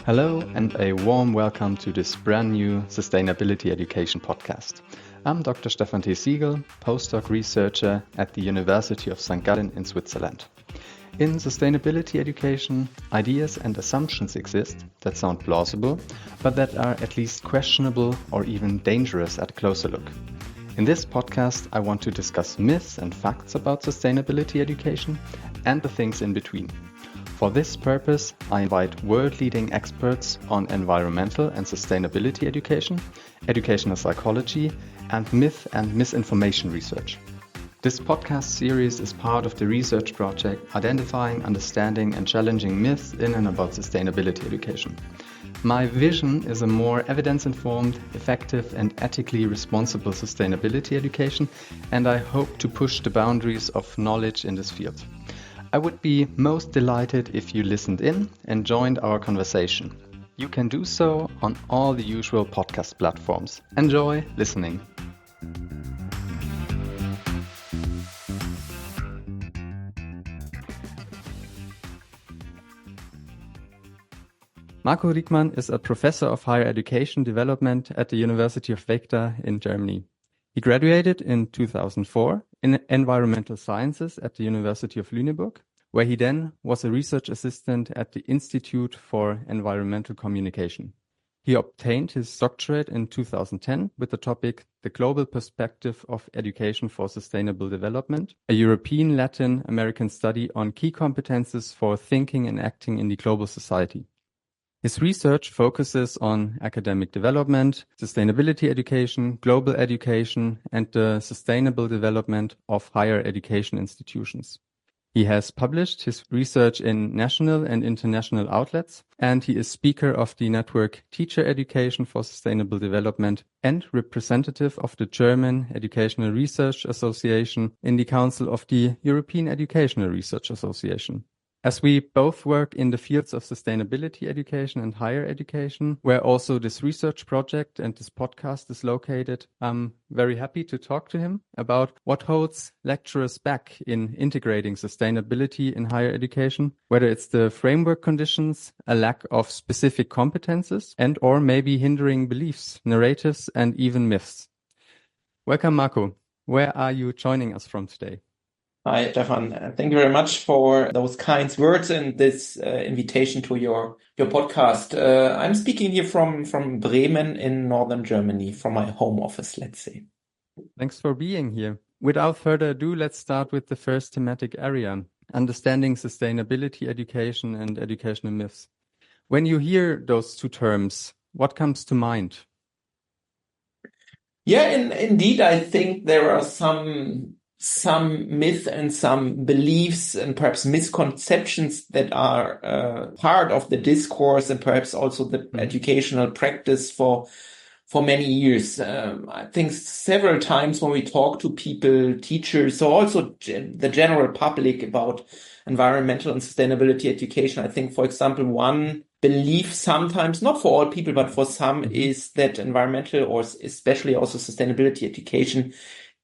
Hello and a warm welcome to this brand new Sustainability Education podcast. I'm Dr. Stefan Siegel, postdoc researcher at the University of St. Gallen in Switzerland. In sustainability education, ideas and assumptions exist that sound plausible, but that are at least questionable or even dangerous at a closer look. In this podcast, I want to discuss myths and facts about sustainability education and the things in between. For this purpose, I invite world-leading experts on environmental and sustainability education, educational psychology, and myth and misinformation research. This podcast series is part of the research project Identifying, Understanding, and Challenging Myths in and about Sustainability Education. My vision is a more evidence-informed, effective, and ethically responsible sustainability education, and I hope to push the boundaries of knowledge in this field. I would be most delighted if you listened in and joined our conversation. You can do so on all the usual podcast platforms. Enjoy listening. Marco Rieckmann is a professor of higher education development at the University of Vechta in Germany. He graduated in 2004 in environmental sciences at the University of Lüneburg, where he then was a research assistant at the Institute for Environmental Communication. He obtained his doctorate in 2010 with the topic The Global Perspective of Education for Sustainable Development, a European Latin American study on key competences for thinking and acting in the global society. His research focuses on academic development, sustainability education, global education, and the sustainable development of higher education institutions. He has published his research in national and international outlets, and he is speaker of the network Teacher Education for Sustainable Development and representative of the German Educational Research Association in the Council of the European Educational Research Association. As we both work in the fields of sustainability education and higher education, where also this research project and this podcast is located, I'm very happy to talk to him about what holds lecturers back in integrating sustainability in higher education, whether it's the framework conditions, a lack of specific competences, and or maybe hindering beliefs, narratives, and even myths. Welcome, Marco. Where are you joining us from today? Hi, Stefan. Thank you very much for those kind words and this invitation to your podcast. I'm speaking here from Bremen in northern Germany, from my home office, let's say. Thanks for being here. Without further ado, let's start with the first thematic area, understanding sustainability education and educational myths. When you hear those two terms, what comes to mind? Yeah, indeed, I think there are some myths and some beliefs and perhaps misconceptions that are part of the discourse and perhaps also the educational practice for many years. I think several times when we talk to people, teachers, so also the general public about environmental and sustainability education, I think, for example, one belief sometimes, not for all people, but for some, is that environmental or especially also sustainability education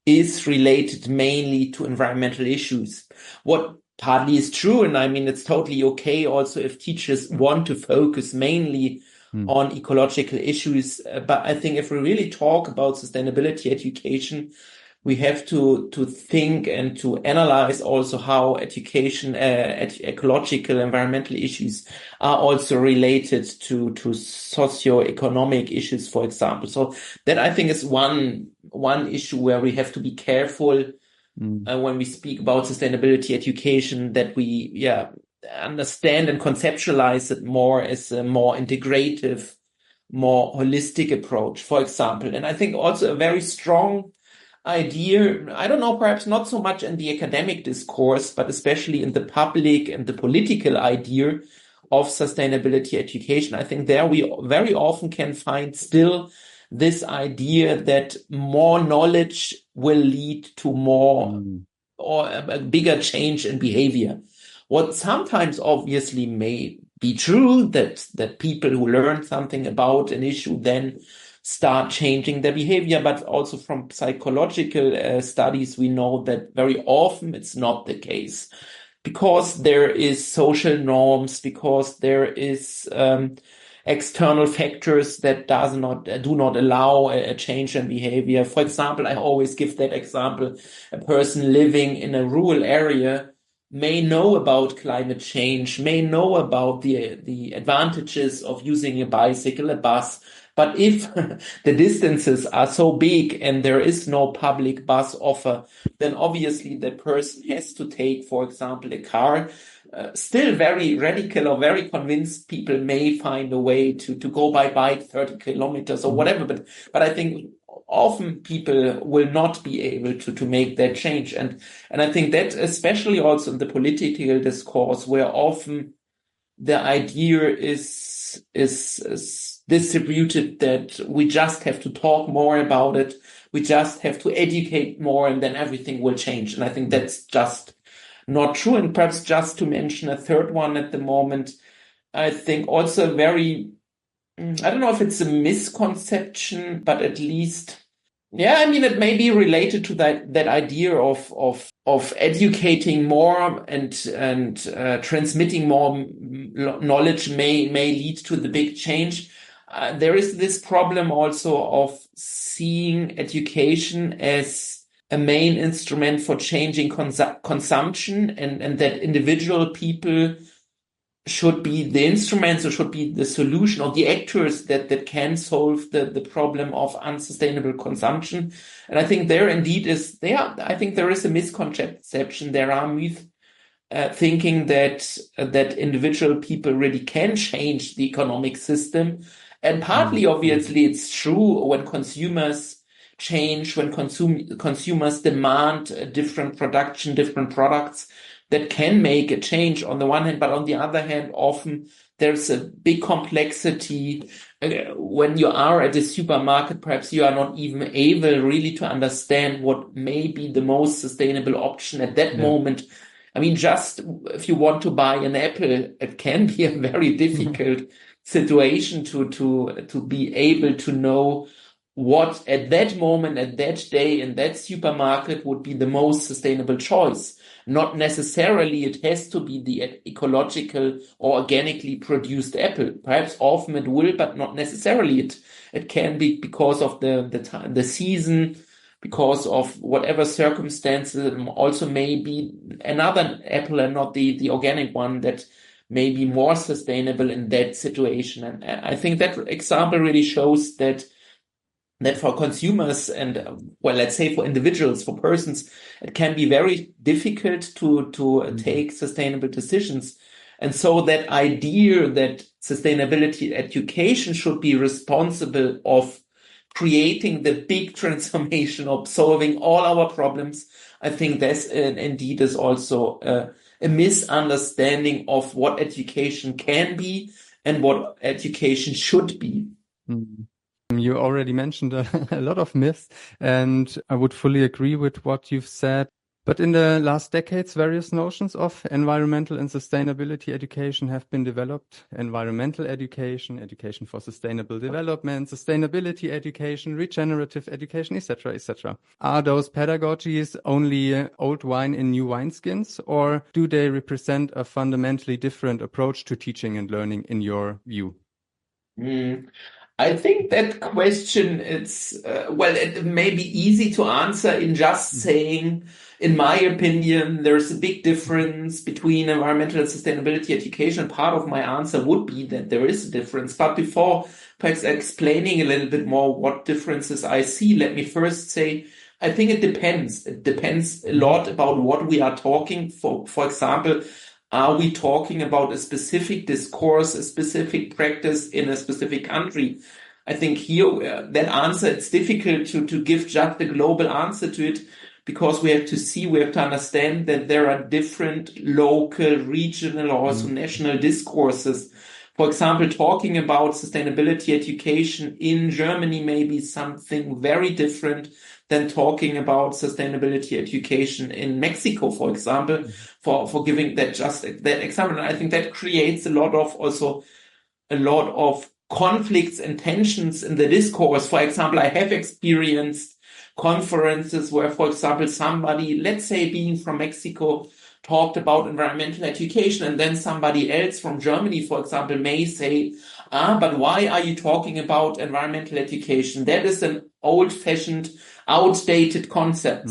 is related mainly to environmental issues. What partly is true, and I mean, it's totally okay also if teachers want to focus mainly on ecological issues. But I think if we really talk about sustainability education, we have to think and to analyze also how education, ecological, environmental issues are also related to socio-economic issues, for example. So that I think is one issue where we have to be careful when we speak about sustainability education, that we understand and conceptualize it more as a more integrative, more holistic approach, for example. And I think also a very strong idea, I don't know, perhaps not so much in the academic discourse, but especially in the public and the political idea of sustainability education. I think there we very often can find still this idea that more knowledge will lead to more or a bigger change in behavior. What sometimes obviously may be true, that people who learn something about an issue then start changing their behavior, but also from psychological studies, we know that very often it's not the case. because there is social norms, because there is external factors that do not allow a change in behavior. For example, I always give that example. A person living in a rural area may know about climate change, may know about the advantages of using a bicycle, a bus. But if the distances are so big and there is no public bus offer, then obviously the person has to take, for example, a car. Still very radical or very convinced people may find a way to go by bike 30 kilometers or whatever. But I think often people will not be able to make that change. And I think that especially also in the political discourse, where often the idea is distributed that we just have to talk more about it. We just have to educate more and then everything will change. And I think that's just not true. And perhaps just to mention a third one at the moment, I think also very, I don't know if it's a misconception, but at least, yeah, I mean, it may be related to that idea of educating more and transmitting more knowledge may lead to the big change. There is this problem also of seeing education as a main instrument for changing consumption, and that individual people should be the instruments or should be the solution or the actors that can solve the problem of unsustainable consumption. And I think there indeed I think there is a misconception. There are myths thinking that individual people really can change the economic system. And partly, obviously, it's true when consumers change, when consumers demand a different production, different products, that can make a change on the one hand, but on the other hand, often there's a big complexity. When you are at a supermarket, perhaps you are not even able really to understand what may be the most sustainable option at that moment. I mean, just if you want to buy an apple, it can be a very difficult situation to be able to know what at that moment, at that day, in that supermarket would be the most sustainable choice. Not necessarily it has to be the ecological or organically produced apple. Perhaps often it will, but not necessarily. It can be because of the season, because of whatever circumstances. Also maybe another apple and not the organic one that may be more sustainable in that situation. And I think that example really shows that for consumers and, well, let's say for individuals, for persons, it can be very difficult to take sustainable decisions. And so that idea that sustainability education should be responsible of creating the big transformation of solving all our problems, I think that's indeed is also a misunderstanding of what education can be and what education should be. Mm. You already mentioned a lot of myths, and I would fully agree with what you've said. But in the last decades, various notions of environmental and sustainability education have been developed. Environmental education, education for sustainable development, sustainability education, regenerative education, etc., etc. Are those pedagogies only old wine in new wineskins, or do they represent a fundamentally different approach to teaching and learning in your view? I think that question, it may be easy to answer in just saying, in my opinion, there's a big difference between environmental and sustainability education. Part of my answer would be that there is a difference. But before perhaps explaining a little bit more what differences I see, let me first say, I think it depends. It depends a lot about what we are talking for. For example, are we talking about a specific discourse, a specific practice in a specific country? I think here, that answer, it's difficult to give just a global answer to it, because we have to understand that there are different local, regional, or also national discourses. For example, talking about sustainability education in Germany may be something very different than talking about sustainability education in Mexico, for example, for giving that example. And I think that creates a lot of conflicts and tensions in the discourse. For example, I have experienced conferences where, for example, somebody, let's say being from Mexico, talked about environmental education, and then somebody else from Germany, for example, may say, but why are you talking about environmental education? That is an old-fashioned, outdated concept.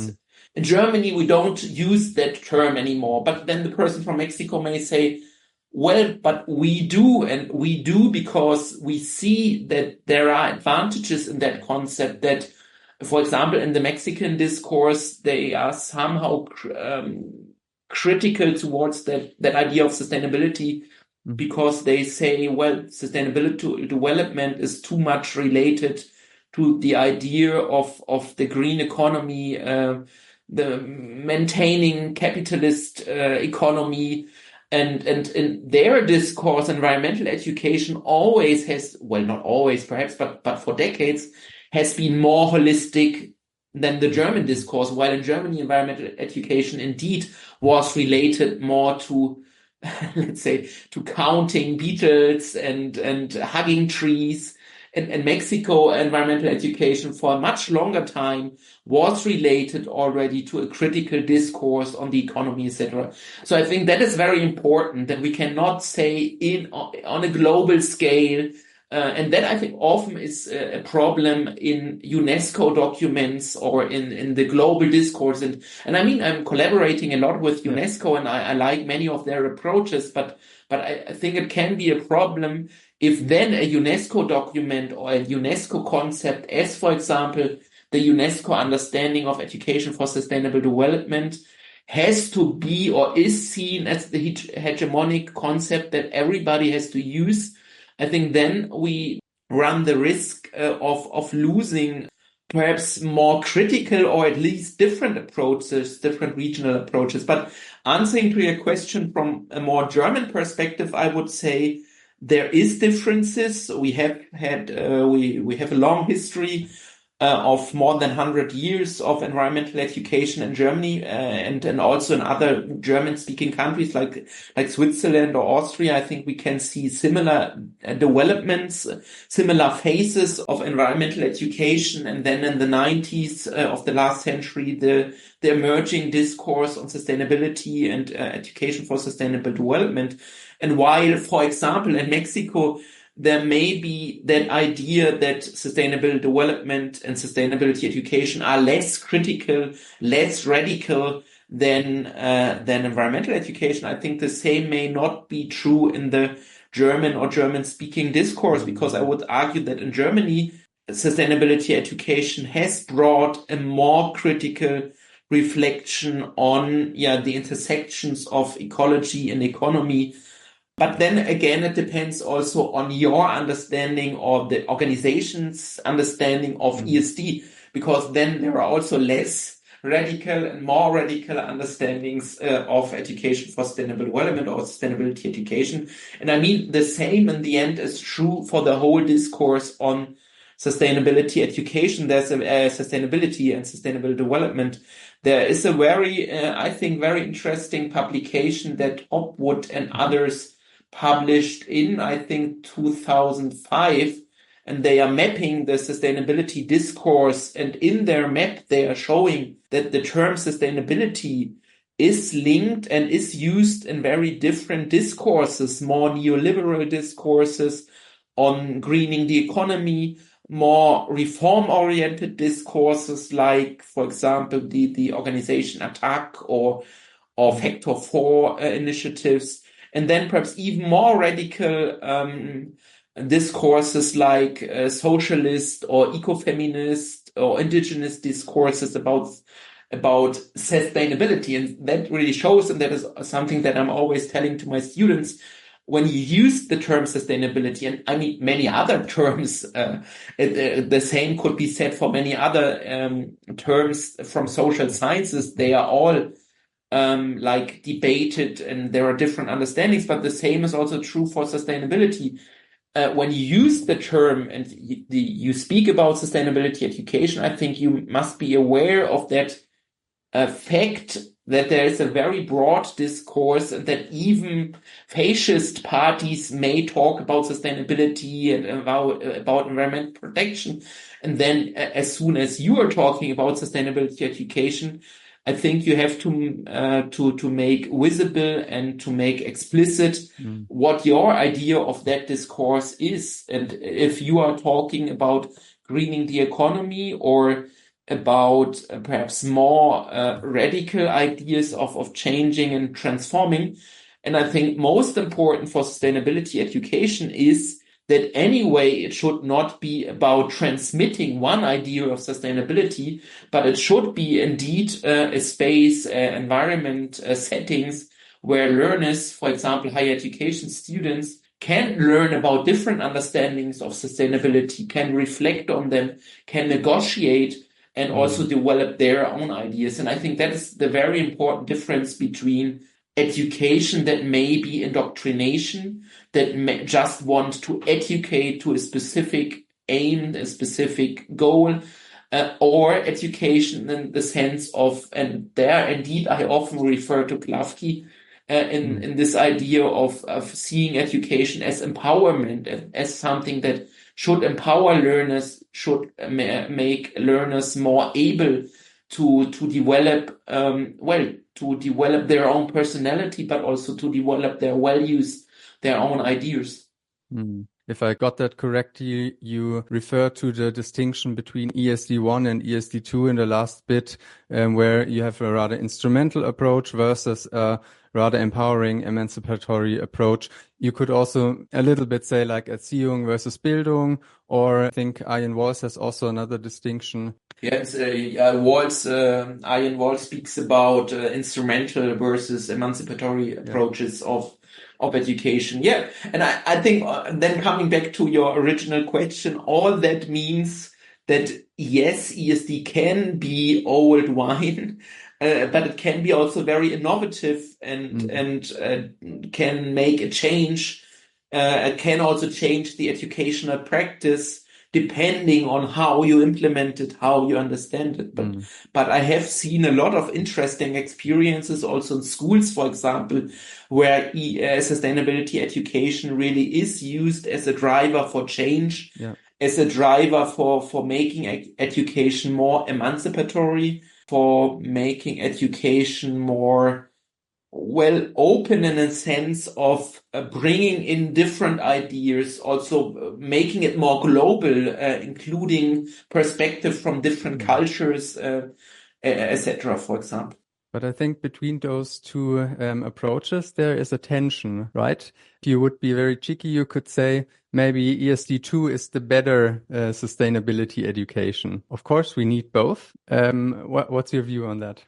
In Germany, we don't use that term anymore. But then the person from Mexico may say, well, but we do, and we do because we see that there are advantages in that concept that, for example, in the Mexican discourse, they are somehow critical towards that idea of sustainability, because they say, well, sustainable development is too much related to the idea of the green economy, the maintaining capitalist economy. And in their discourse, environmental education always has, well, not always perhaps, but for decades, has been more holistic than the German discourse, while in Germany, environmental education indeed was related more to, let's say, to counting beetles and hugging trees. In Mexico, environmental education for a much longer time was related already to a critical discourse on the economy, etc. So I think that is very important, that we cannot say on a global scale, and that I think often is a problem in UNESCO documents or in the global discourse. And I mean, I'm collaborating a lot with UNESCO, and I like many of their approaches, but I think it can be a problem if then a UNESCO document or a UNESCO concept, as for example, the UNESCO understanding of education for sustainable development, has to be or is seen as the hegemonic concept that everybody has to use, I think then we run the risk of losing perhaps more critical or at least different approaches, different regional approaches. But answering to your question from a more German perspective, I would say there is differences. We have had we have a long history of more than 100 years of environmental education in Germany, and also in other German-speaking countries like Switzerland or Austria. I think we can see similar developments, similar phases of environmental education. And then in the 90s of the last century, the emerging discourse on sustainability and education for sustainable development. And while, for example, in Mexico, there may be that idea that sustainable development and sustainability education are less critical, less radical than environmental education. I think the same may not be true in the German or German-speaking discourse, because I would argue that in Germany, sustainability education has brought a more critical reflection on the intersections of ecology and economy. But then again, it depends also on your understanding or the organization's understanding of ESD, because then there are also less radical and more radical understandings of education for sustainable development or sustainability education. And I mean, the same in the end is true for the whole discourse on sustainability education. There's a sustainability and sustainable development. There is a very, I think, very interesting publication that Hopwood and others published in, I think, 2005, and they are mapping the sustainability discourse. And in their map, they are showing that the term sustainability is linked and is used in very different discourses, more neoliberal discourses on greening the economy, more reform-oriented discourses like, for example, the organization ATTAC or Factor 4 initiatives. And then perhaps even more radical discourses like socialist or ecofeminist or indigenous discourses about sustainability. And that really shows, and that is something that I'm always telling to my students, when you use the term sustainability, and I mean many other terms, the same could be said for many other terms from social sciences. They are all like debated, and there are different understandings, but the same is also true for sustainability. When you use the term and you speak about sustainability education, I think you must be aware of that fact that there is a very broad discourse, and that even fascist parties may talk about sustainability and about environmental protection. And then as soon as you are talking about sustainability education, I think you have to make visible and to make explicit what your idea of that discourse is. And if you are talking about greening the economy or about perhaps more radical ideas of changing and transforming. And I think most important for sustainability education is that anyway, it should not be about transmitting one idea of sustainability, but it should be indeed a space, environment, settings where learners, for example, higher education students, can learn about different understandings of sustainability, can reflect on them, can negotiate, and also develop their own ideas. And I think that is the very important difference between education that may be indoctrination, that may just want to educate to a specific aim, a specific goal, or education in the sense of, and there indeed I often refer to Klafki, in this idea of seeing education as empowerment, as something that should empower learners, should make learners more able to develop, to develop their own personality, but also to develop their values, their own ideas. If I got that correctly, you refer to the distinction between ESD1 and ESD2 in the last bit, where you have a rather instrumental approach versus a rather empowering, emancipatory approach. You could also a little bit say like Erziehung versus Bildung, or I think Ian Walls has also another distinction. Yes, Ian Walls speaks about instrumental versus emancipatory approaches of education. Yeah, and I think then coming back to your original question, all that means that yes, ESD can be old wine, but it can be also very innovative and can make a change. It can also change the educational practice depending on how you implement it, how you understand it. But I have seen a lot of interesting experiences also in schools, for example, where sustainability education really is used as a driver for change, as a driver for making education more emancipatory, for making education more open in a sense of bringing in different ideas, also making it more global, including perspective from different cultures, etc., for example. But I think between those two approaches, there is a tension, right? If you would be very cheeky, you could say maybe ESD2 is the better sustainability education. Of course, we need both. What's your view on that?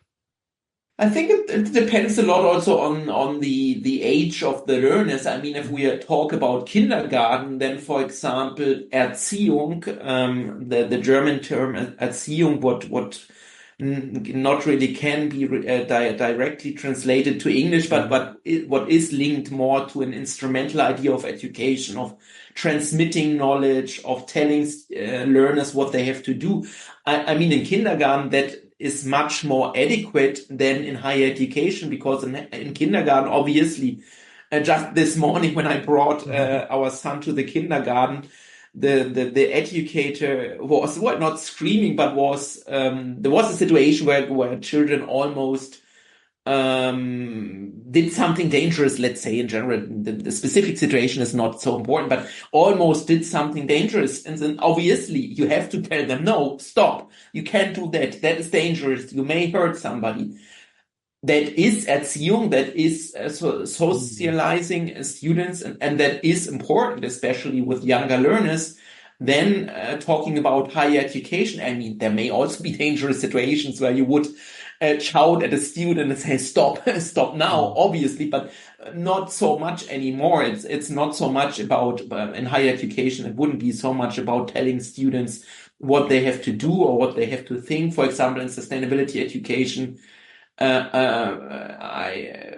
I think it depends a lot also on the age of the learners. I mean, if we talk about kindergarten, then for example, Erziehung, the German term Erziehung, what not really can be directly translated to English, but what is linked more to an instrumental idea of education, of transmitting knowledge, of telling learners what they have to do. I mean, in kindergarten, that is much more adequate than in higher education, because in kindergarten, obviously, just this morning when I brought our son to the kindergarten, the educator was not screaming, but was there was a situation where children almost did something dangerous, let's say. In general, the specific situation is not so important, but almost did something dangerous. And then obviously you have to tell them, no, stop. You can't do that. That is dangerous. You may hurt somebody. That is Erziehung, that is socializing students, and that is important, especially with younger learners. Then talking about higher education, I mean, there may also be dangerous situations where you would shout at a student and say, stop now, obviously, but not so much anymore. It's not so much about, in higher education, it wouldn't be so much about telling students what they have to do or what they have to think. For example, in sustainability education,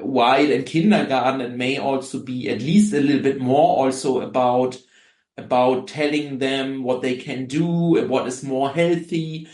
while in kindergarten, it may also be at least a little bit more also about telling them what they can do, what is more healthy,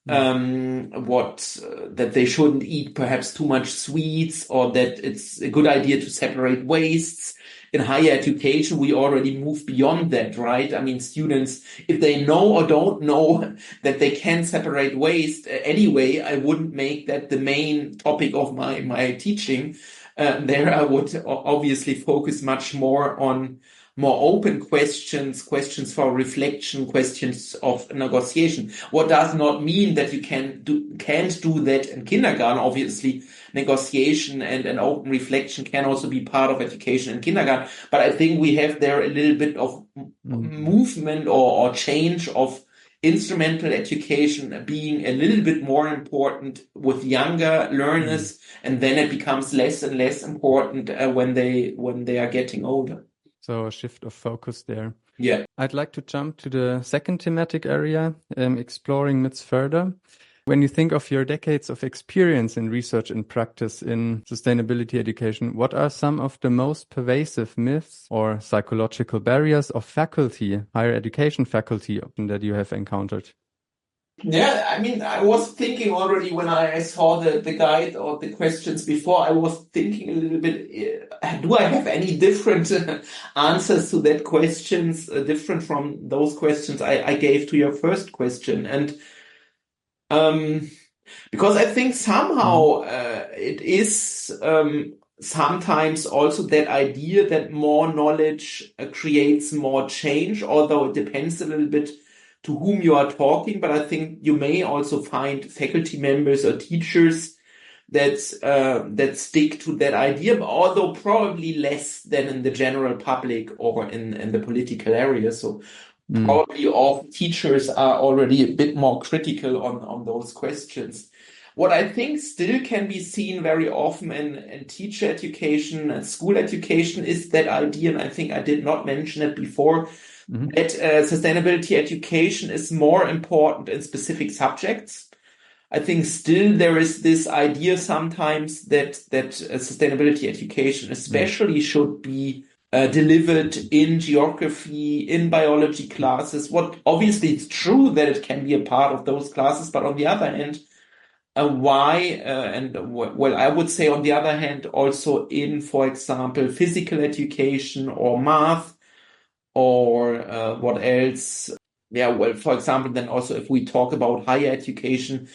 that they shouldn't eat perhaps too much sweets, or that it's a good idea to separate wastes. in higher education, we already move beyond that, right? I mean, students, if they know or don't know that they can separate waste anyway, I wouldn't make that the main topic of my teaching. There I would obviously focus much more on more open questions for reflection, questions of negotiation. What does not mean that you can't do that in kindergarten. Obviously, negotiation and an open reflection can also be part of education in kindergarten. But I think we have there a little bit of movement or change of instrumental education being a little bit more important with younger learners, and then it becomes less and less important when they are getting older. So a shift of focus there. Yeah. I'd like to jump to the second thematic area, exploring myths further. When you think of your decades of experience in research and practice in sustainability education, what are some of the most pervasive myths or psychological barriers of faculty, higher education faculty, that you have encountered? Yeah, I mean, I was thinking already when I saw the guide or the questions before, I was thinking a little bit, do I have any different answers to that questions, different from those questions I gave to your first question? And because I think somehow it is sometimes also that idea that more knowledge creates more change, although it depends a little bit to whom you are talking. But I think you may also find faculty members or teachers that stick to that idea, although probably less than in the general public or in the political area. So probably all teachers are already a bit more critical on those questions. What I think still can be seen very often in teacher education and school education is that idea, and I think I did not mention it before, that sustainability education is more important in specific subjects. I think still there is this idea sometimes that sustainability education especially should be delivered in geography, in biology classes. What obviously it's true that it can be a part of those classes, but on the other hand, I would say on the other hand, also in, for example, physical education or math or what else? Yeah, well, for example, then also if we talk about higher education,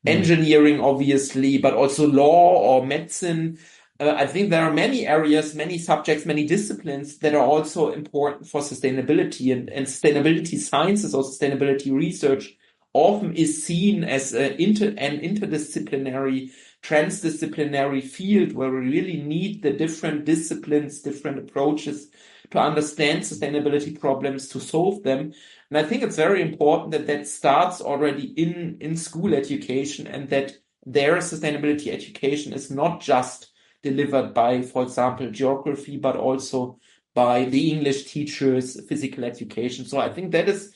engineering, obviously, but also law or medicine. I think there are many areas, many subjects, many disciplines that are also important for sustainability, and sustainability sciences or sustainability research often is seen as an interdisciplinary, transdisciplinary field where we really need the different disciplines, different approaches to understand sustainability problems, to solve them. And I think it's very important that starts already in school education, and that their sustainability education is not just delivered by, for example, geography, but also by the English teachers, physical education. So I think that is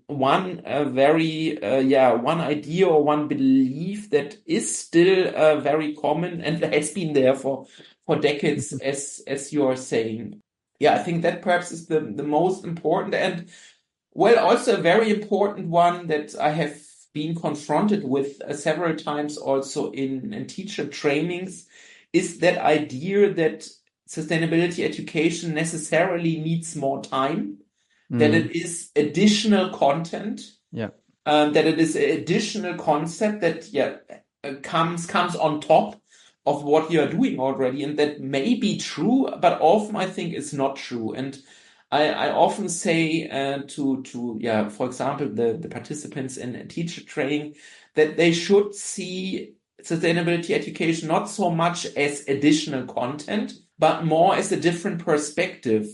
one one idea or one belief that is still very common and has been there for decades, as you are saying. Yeah, I think that perhaps is the most important, and well, also a very important one that I have been confronted with several times also in teacher trainings is that idea that sustainability education necessarily needs more time, that it is additional content, that it is an additional concept that comes on top of what you are doing already, and that may be true, but often I think it's not true. And I often say to for example, the participants in teacher training that they should see sustainability education not so much as additional content, but more as a different perspective,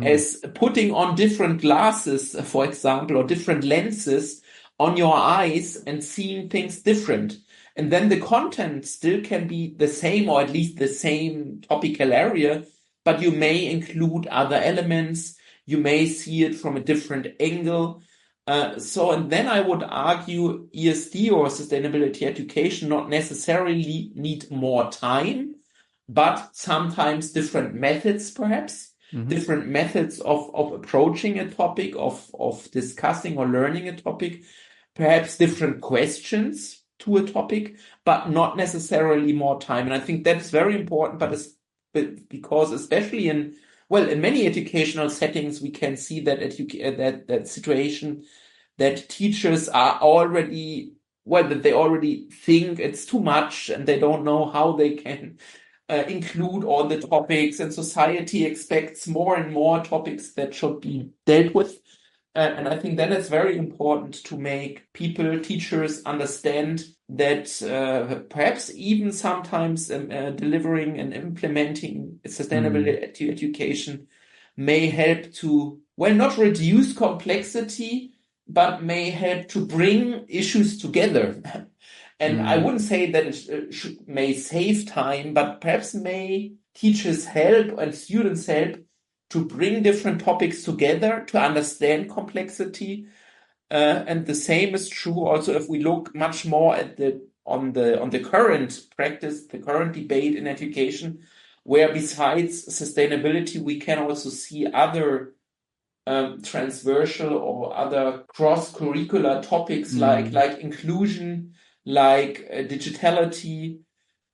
as putting on different glasses, for example, or different lenses on your eyes and seeing things different. And then the content still can be the same, or at least the same topical area, but you may include other elements. You may see it from a different angle. And then I would argue ESD or sustainability education not necessarily need more time, but sometimes different methods, perhaps, different methods of approaching a topic, of discussing or learning a topic, perhaps different questions to a topic, but not necessarily more time. And I think that is very important, because especially in Well, in many educational settings, we can see that that situation that teachers are already, well, that they already think it's too much and they don't know how they can include all the topics, and society expects more and more topics that should be dealt with. And I think then it's very important to make people, teachers, understand that perhaps even sometimes delivering and implementing sustainable education may help to, well, not reduce complexity, but may help to bring issues together. And I wouldn't say that it may save time, but perhaps may teachers help and students help to bring different topics together, to understand complexity. And the same is true also if we look much more at on the current practice, the current debate in education, where besides sustainability, we can also see other transversal or other cross-curricular topics like inclusion, like digitality,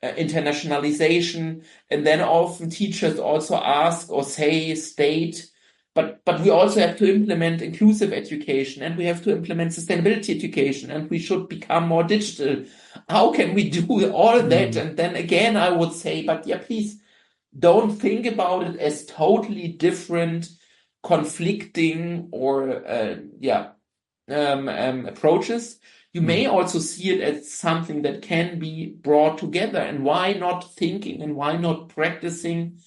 internationalization, and then often teachers also ask or state, but we also have to implement inclusive education, and we have to implement sustainability education, and we should become more digital. How can we do all that? And then again, I would say, but yeah, please don't think about it as totally different, conflicting or approaches. You may also see it as something that can be brought together. And why not thinking and why not practicing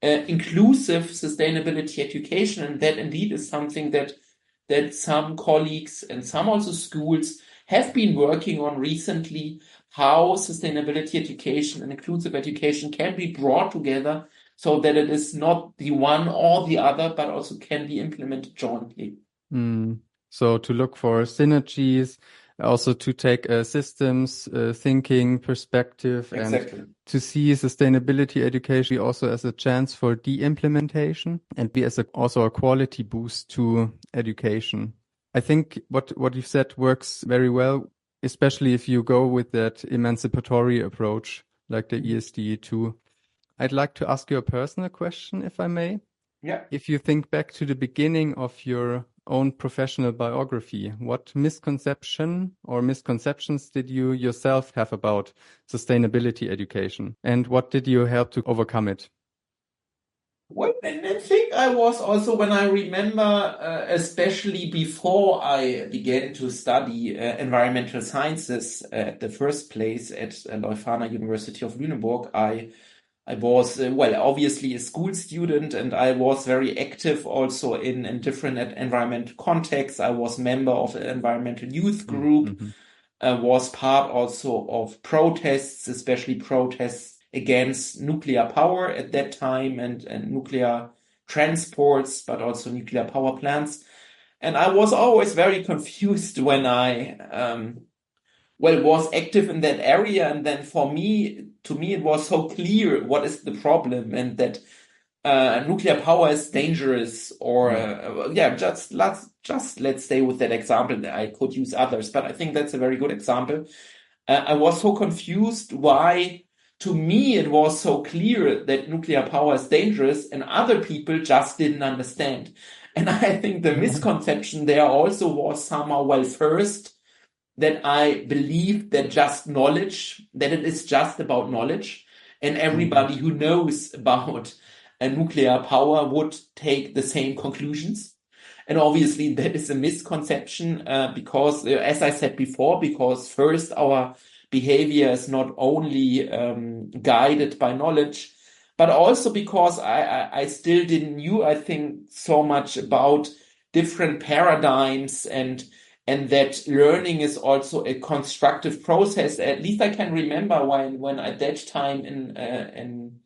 inclusive sustainability education? And that indeed is something that some colleagues and some also schools have been working on recently, how sustainability education and inclusive education can be brought together so that it is not the one or the other, but also can be implemented jointly. So to look for synergies, also to take a systems thinking perspective, and to see sustainability education also as a chance for de-implementation and be as also a quality boost to education. I think what you've said works very well, especially if you go with that emancipatory approach like the ESD too. I'd like to ask you a personal question, if I may. Yeah. If you think back to the beginning of your own professional biography, what misconception or misconceptions did you yourself have about sustainability education? And what did you help to overcome it? Well, and I think I was also, when I remember, especially before I began to study environmental sciences at the first place at Leuphana University of Lüneburg, I was, well, obviously a school student, and I was very active also in different environmental contexts. I was member of an environmental youth group, was part also of protests, especially protests against nuclear power at that time and nuclear transports, but also nuclear power plants. And I was always very confused when I was active in that area. And then to me, it was so clear what is the problem, and that nuclear power is dangerous, or let's stay with that example. I could use others, but I think that's a very good example. I was so confused why, to me, it was so clear that nuclear power is dangerous, and other people just didn't understand. And I think the misconception there also was somehow, well, first, that I believed that that it is just about knowledge, and everybody who knows about nuclear power would take the same conclusions. And obviously that is a misconception because, as I said before, because first our behavior is not only guided by knowledge, but also because I still didn't knew, I think, so much about different paradigms, and that learning is also a constructive process. At least I can remember when at that time in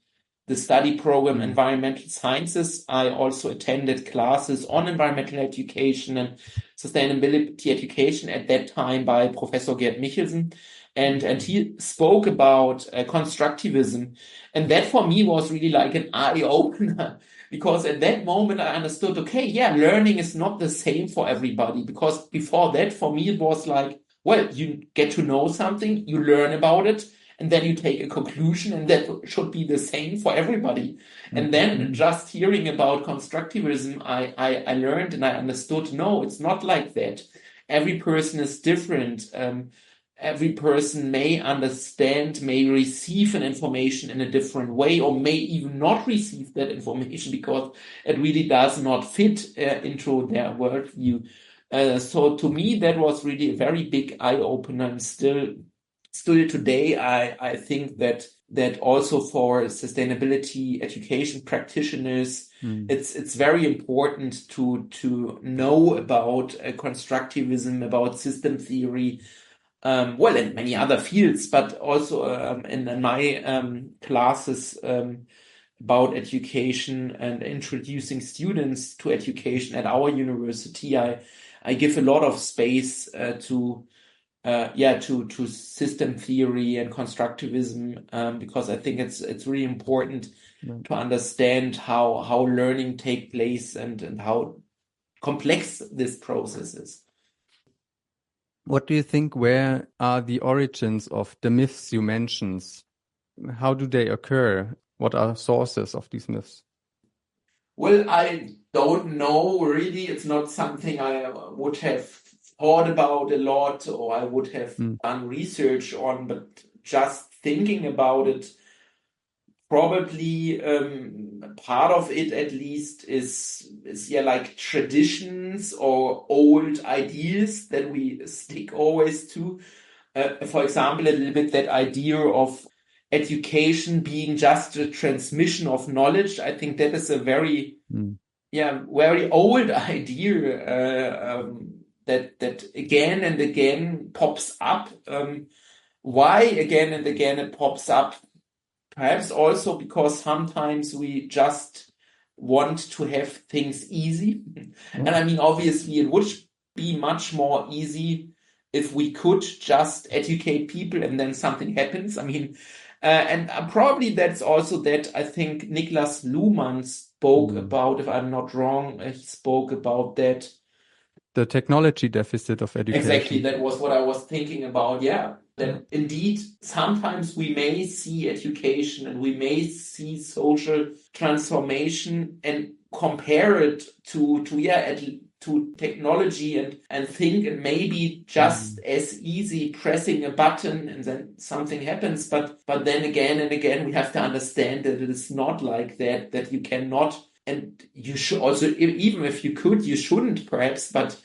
the study program Environmental Sciences, I also attended classes on environmental education and sustainability education at that time by Professor Gerd Michelsen. And he spoke about constructivism. And that for me was really like an eye-opener, because at that moment I understood, okay, yeah, learning is not the same for everybody. Because before that, for me, it was like, well, you get to know something, you learn about it, and then you take a conclusion, and that should be the same for everybody. And then just hearing about constructivism, I learned and I understood, no, it's not like that. Every person is different. Every person may understand, may receive an information in a different way, or may even not receive that information because it really does not fit into their worldview. So to me, that was really a very big eye-opener, and still today, I think that also for sustainability education practitioners, it's very important to know about constructivism, about system theory, well, in many other fields, but also in my classes about education and introducing students to education at our university. I give a lot of space to system theory and constructivism because I think it's really important to understand how learning take place and how complex this process is. What do you think, where are the origins of the myths you mentioned? How do they occur? What are sources of these myths? Well, I don't know really. It's not something I would have thought about a lot or I would have done research on, but just thinking about it, probably part of it at least is like traditions or old ideas that we stick always to. For example, a little bit that idea of education being just a transmission of knowledge. I think that is a very very old idea that again and again pops up. Why again and again it pops up? Perhaps also because sometimes we just want to have things easy. And I mean, obviously, it would be much more easy if we could just educate people and then something happens. I mean, and probably that's also that I think Niklas Luhmann spoke about, if I'm not wrong, he spoke about that. The technology deficit of education. Exactly, that was what I was thinking about, yeah. That indeed, sometimes we may see education and we may see social transformation and compare it to technology and think it may be just as easy pressing a button and then something happens. But then again and again, we have to understand that it is not like that you cannot, and you should also, even if you could, you shouldn't perhaps, but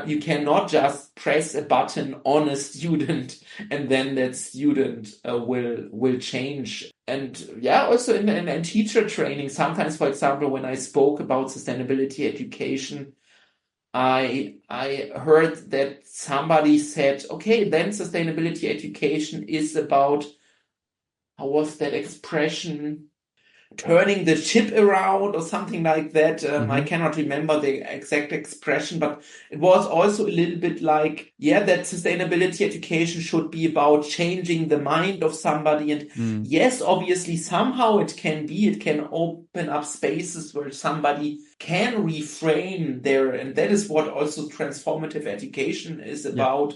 you cannot just press a button on a student and then that student will change. And also in teacher training, sometimes, for example, when I spoke about sustainability education, I heard that somebody said, okay, then sustainability education is about, how was that expression? Turning the ship around or something like that. I cannot remember the exact expression, but it was also a little bit like, that sustainability education should be about changing the mind of somebody. And yes, obviously, somehow it can open up spaces where somebody can reframe and that is what also transformative education is about,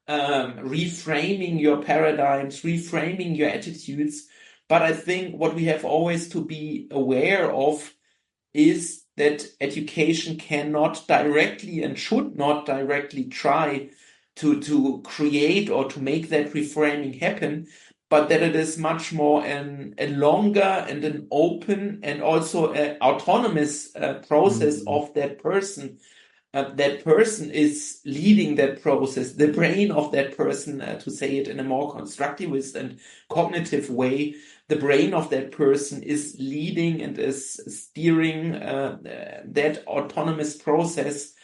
reframing your paradigms, reframing your attitudes. But I think what we have always to be aware of is that education cannot directly and should not directly try to create or to make that reframing happen, but that it is much more a longer and an open and also an autonomous process of that person. That person is leading that process, the brain of that person, to say it in a more constructivist and cognitive way. The brain of that person is leading and is steering that autonomous process,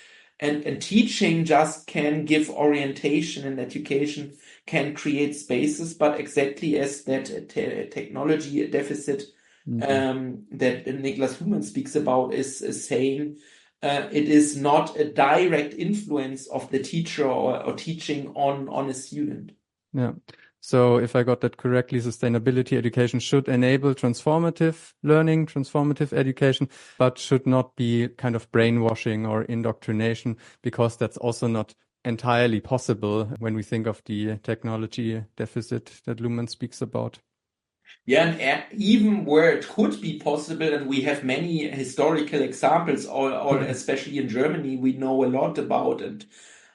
and teaching just can give orientation, and education can create spaces. But exactly as that technology deficit that Niklas Luhmann speaks about is saying, it is not a direct influence of the teacher or teaching on a student. Yeah. So if I got that correctly, sustainability education should enable transformative learning, transformative education, but should not be kind of brainwashing or indoctrination, because that's also not entirely possible when we think of the technology deficit that Luhmann speaks about. Yeah, and even where it could be possible, and we have many historical examples, especially in Germany, we know a lot about it.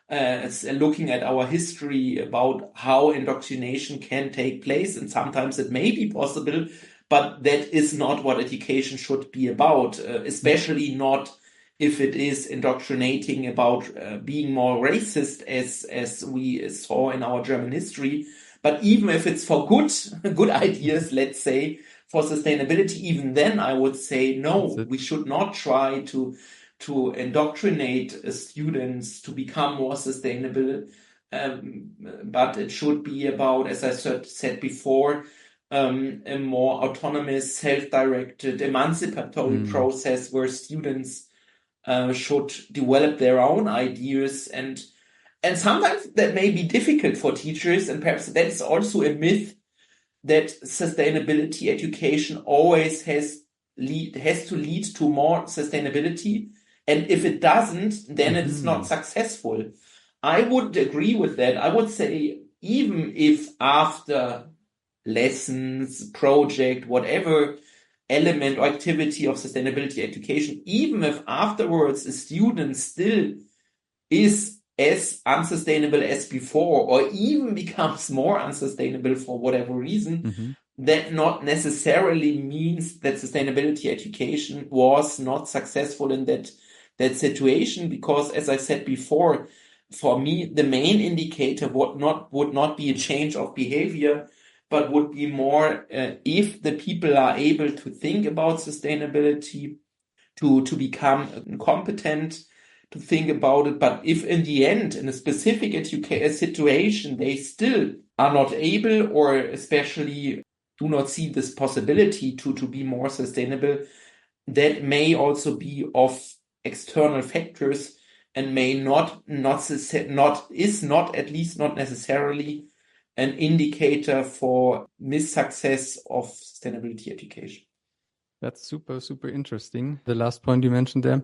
Looking at our history about how indoctrination can take place, and sometimes it may be possible, but that is not what education should be about, especially not if it is indoctrinating about being more racist, as we saw in our German history. But even if it's for good ideas, let's say, for sustainability, even then I would say, no, we should not try to indoctrinate students to become more sustainable. But it should be about, as I said before, a more autonomous, self-directed, emancipatory process where students should develop their own ideas, and sometimes that may be difficult for teachers, and perhaps that's also a myth that sustainability education always has to lead to more sustainability, and if it doesn't, then it's not successful. I would agree with that. I would say even if after lessons, project, whatever element or activity of sustainability education, even if afterwards a student still is as unsustainable as before, or even becomes more unsustainable for whatever reason, that not necessarily means that sustainability education was not successful in that situation. Because, as I said before, for me, the main indicator would not be a change of behavior, but would be more if the people are able to think about sustainability, to become competent, to think about it. But if in the end, in a specific situation, they still are not able, or especially do not see this possibility to be more sustainable, that may also be of external factors, and may not necessarily an indicator for missuccess of sustainability education. That's super, super interesting. The last point you mentioned there.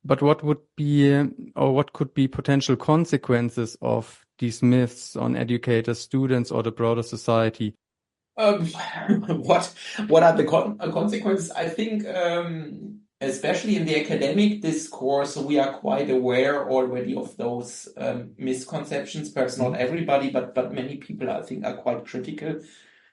But what would be, or what could be potential consequences of these myths on educators, students, or the broader society? What are the consequences? I think, especially in the academic discourse, we are quite aware already of those misconceptions. Perhaps not everybody, but many people, I think, are quite critical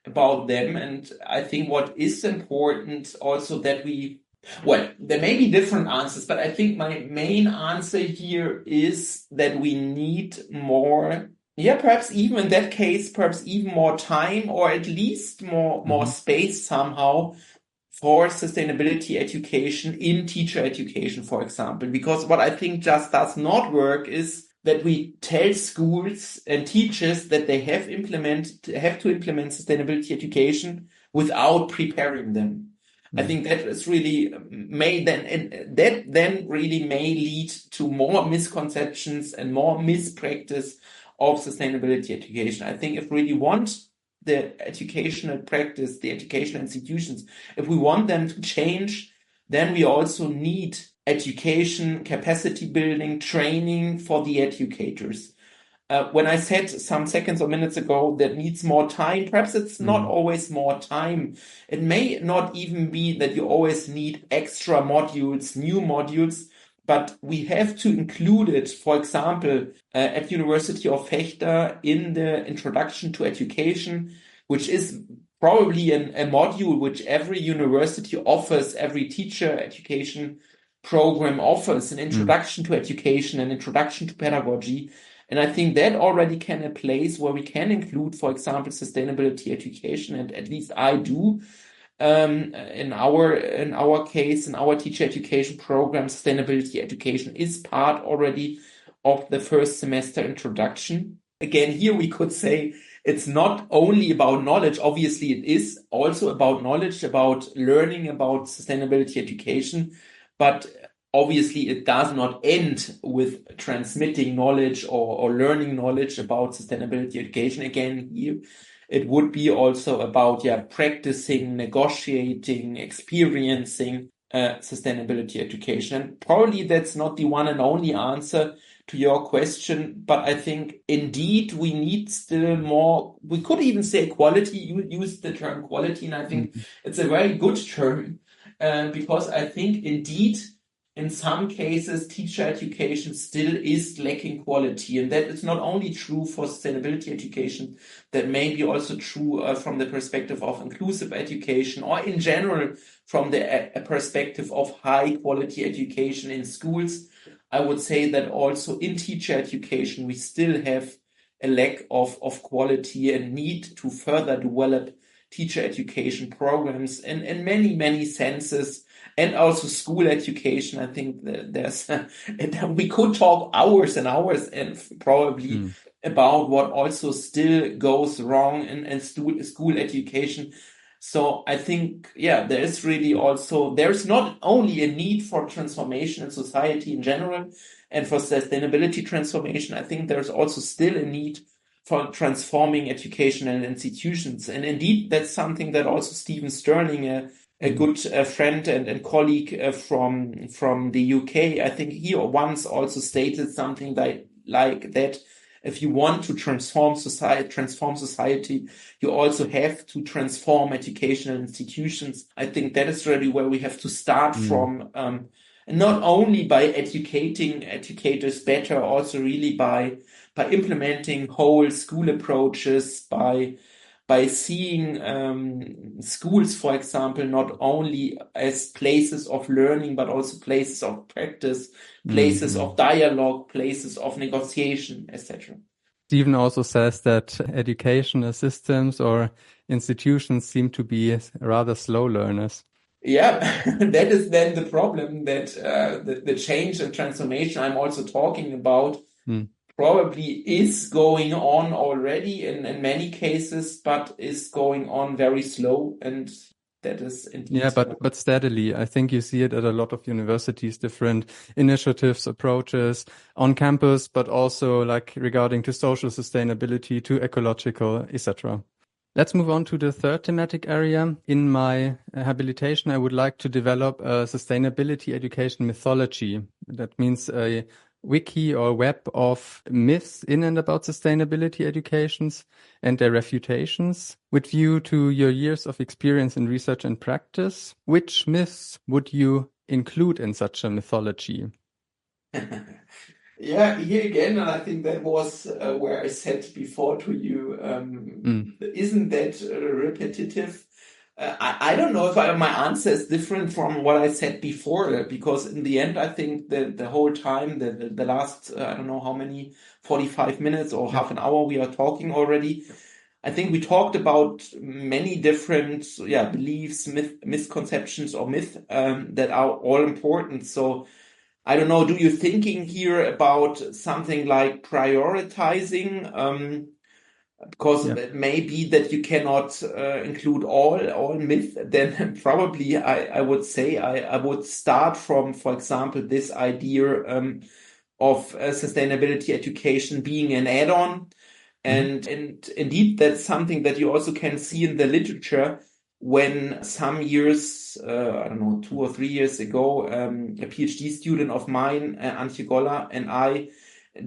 about them. And I think what is important also that there may be different answers, but I think my main answer here is that we need more, perhaps even in that case, perhaps even more time, or at least more space somehow for sustainability education in teacher education, for example. Because what I think just does not work is that we tell schools and teachers that they have to implement sustainability education without preparing them. I think that is really really may lead to more misconceptions and more mispractice of sustainability education. I think if we really want the educational practice, the educational institutions, if we want them to change, then we also need education, capacity building, training for the educators. When I said some seconds or minutes ago that needs more time, perhaps it's not always more time. It may not even be that you always need extra modules, new modules, but we have to include it, for example, at University of Vechta in the Introduction to Education, which is probably a module which every university offers, every teacher education program offers, an introduction to education, an introduction to pedagogy. And I think that already can be a place where we can include, for example, sustainability education, and at least I do. In our case, in our teacher education program, sustainability education is part already of the first semester introduction. Again, here we could say it's not only about knowledge. Obviously, it is also about knowledge, about learning about sustainability education, but obviously, it does not end with transmitting knowledge or learning knowledge about sustainability education. Again, here it would be also about practicing, negotiating, experiencing sustainability education. And probably that's not the one and only answer to your question, but I think indeed we need still more. We could even say quality. You used the term quality, and I think it's a very good term because I think indeed in some cases teacher education still is lacking quality, and that is not only true for sustainability education, that may be also true from the perspective of inclusive education, or in general from the perspective of high quality education in schools. I would say that also in teacher education, we still have a lack of quality and need to further develop teacher education programs in many, many senses, and also school education. I think that there's, we could talk hours and hours and probably about what also still goes wrong in school education. So I think, there is really also, there's not only a need for transformation in society in general and for sustainability transformation. I think there's also still a need for transforming educational institutions. And indeed, that's something that also Stephen Sterling, a good friend and colleague from the UK, I think he once also stated something like that. If you want to transform society, you also have to transform educational institutions. I think that is really where we have to start from, not only by educating educators better, also really by implementing whole school approaches, by seeing schools, for example, not only as places of learning, but also places of practice, places of dialogue, places of negotiation, etc. Stephen also says that educational systems or institutions seem to be rather slow learners. Yeah, that is then the problem, that the change and transformation I'm also talking about probably is going on already in many cases, but is going on very slow, and that is indeed. Yeah, but steadily. I think you see it at a lot of universities, different initiatives, approaches on campus, but also like regarding to social sustainability, to ecological, etc. Let's move on to the third thematic area. In my habilitation, I would like to develop a sustainability education mythology. That means a wiki or web of myths in and about sustainability educations and their refutations. With view to your years of experience in research and practice, which myths would you include in such a mythology? Yeah, here again, and I think that was where I said before to you, isn't that repetitive? I don't know if my answer is different from what I said before, because in the end, I think the whole time, the last, I don't know how many, 45 minutes or half an hour we are talking already, I think we talked about many different beliefs, misconceptions or myths that are all important. So I don't know, do you thinking here about something like prioritizing? Because it may be that you cannot include all myth, then probably I would say I would start from, for example, this idea of sustainability education being an add-on. And indeed, that's something that you also can see in the literature. When some years, I don't know, 2 or 3 years ago, a PhD student of mine, Antje Goller, and I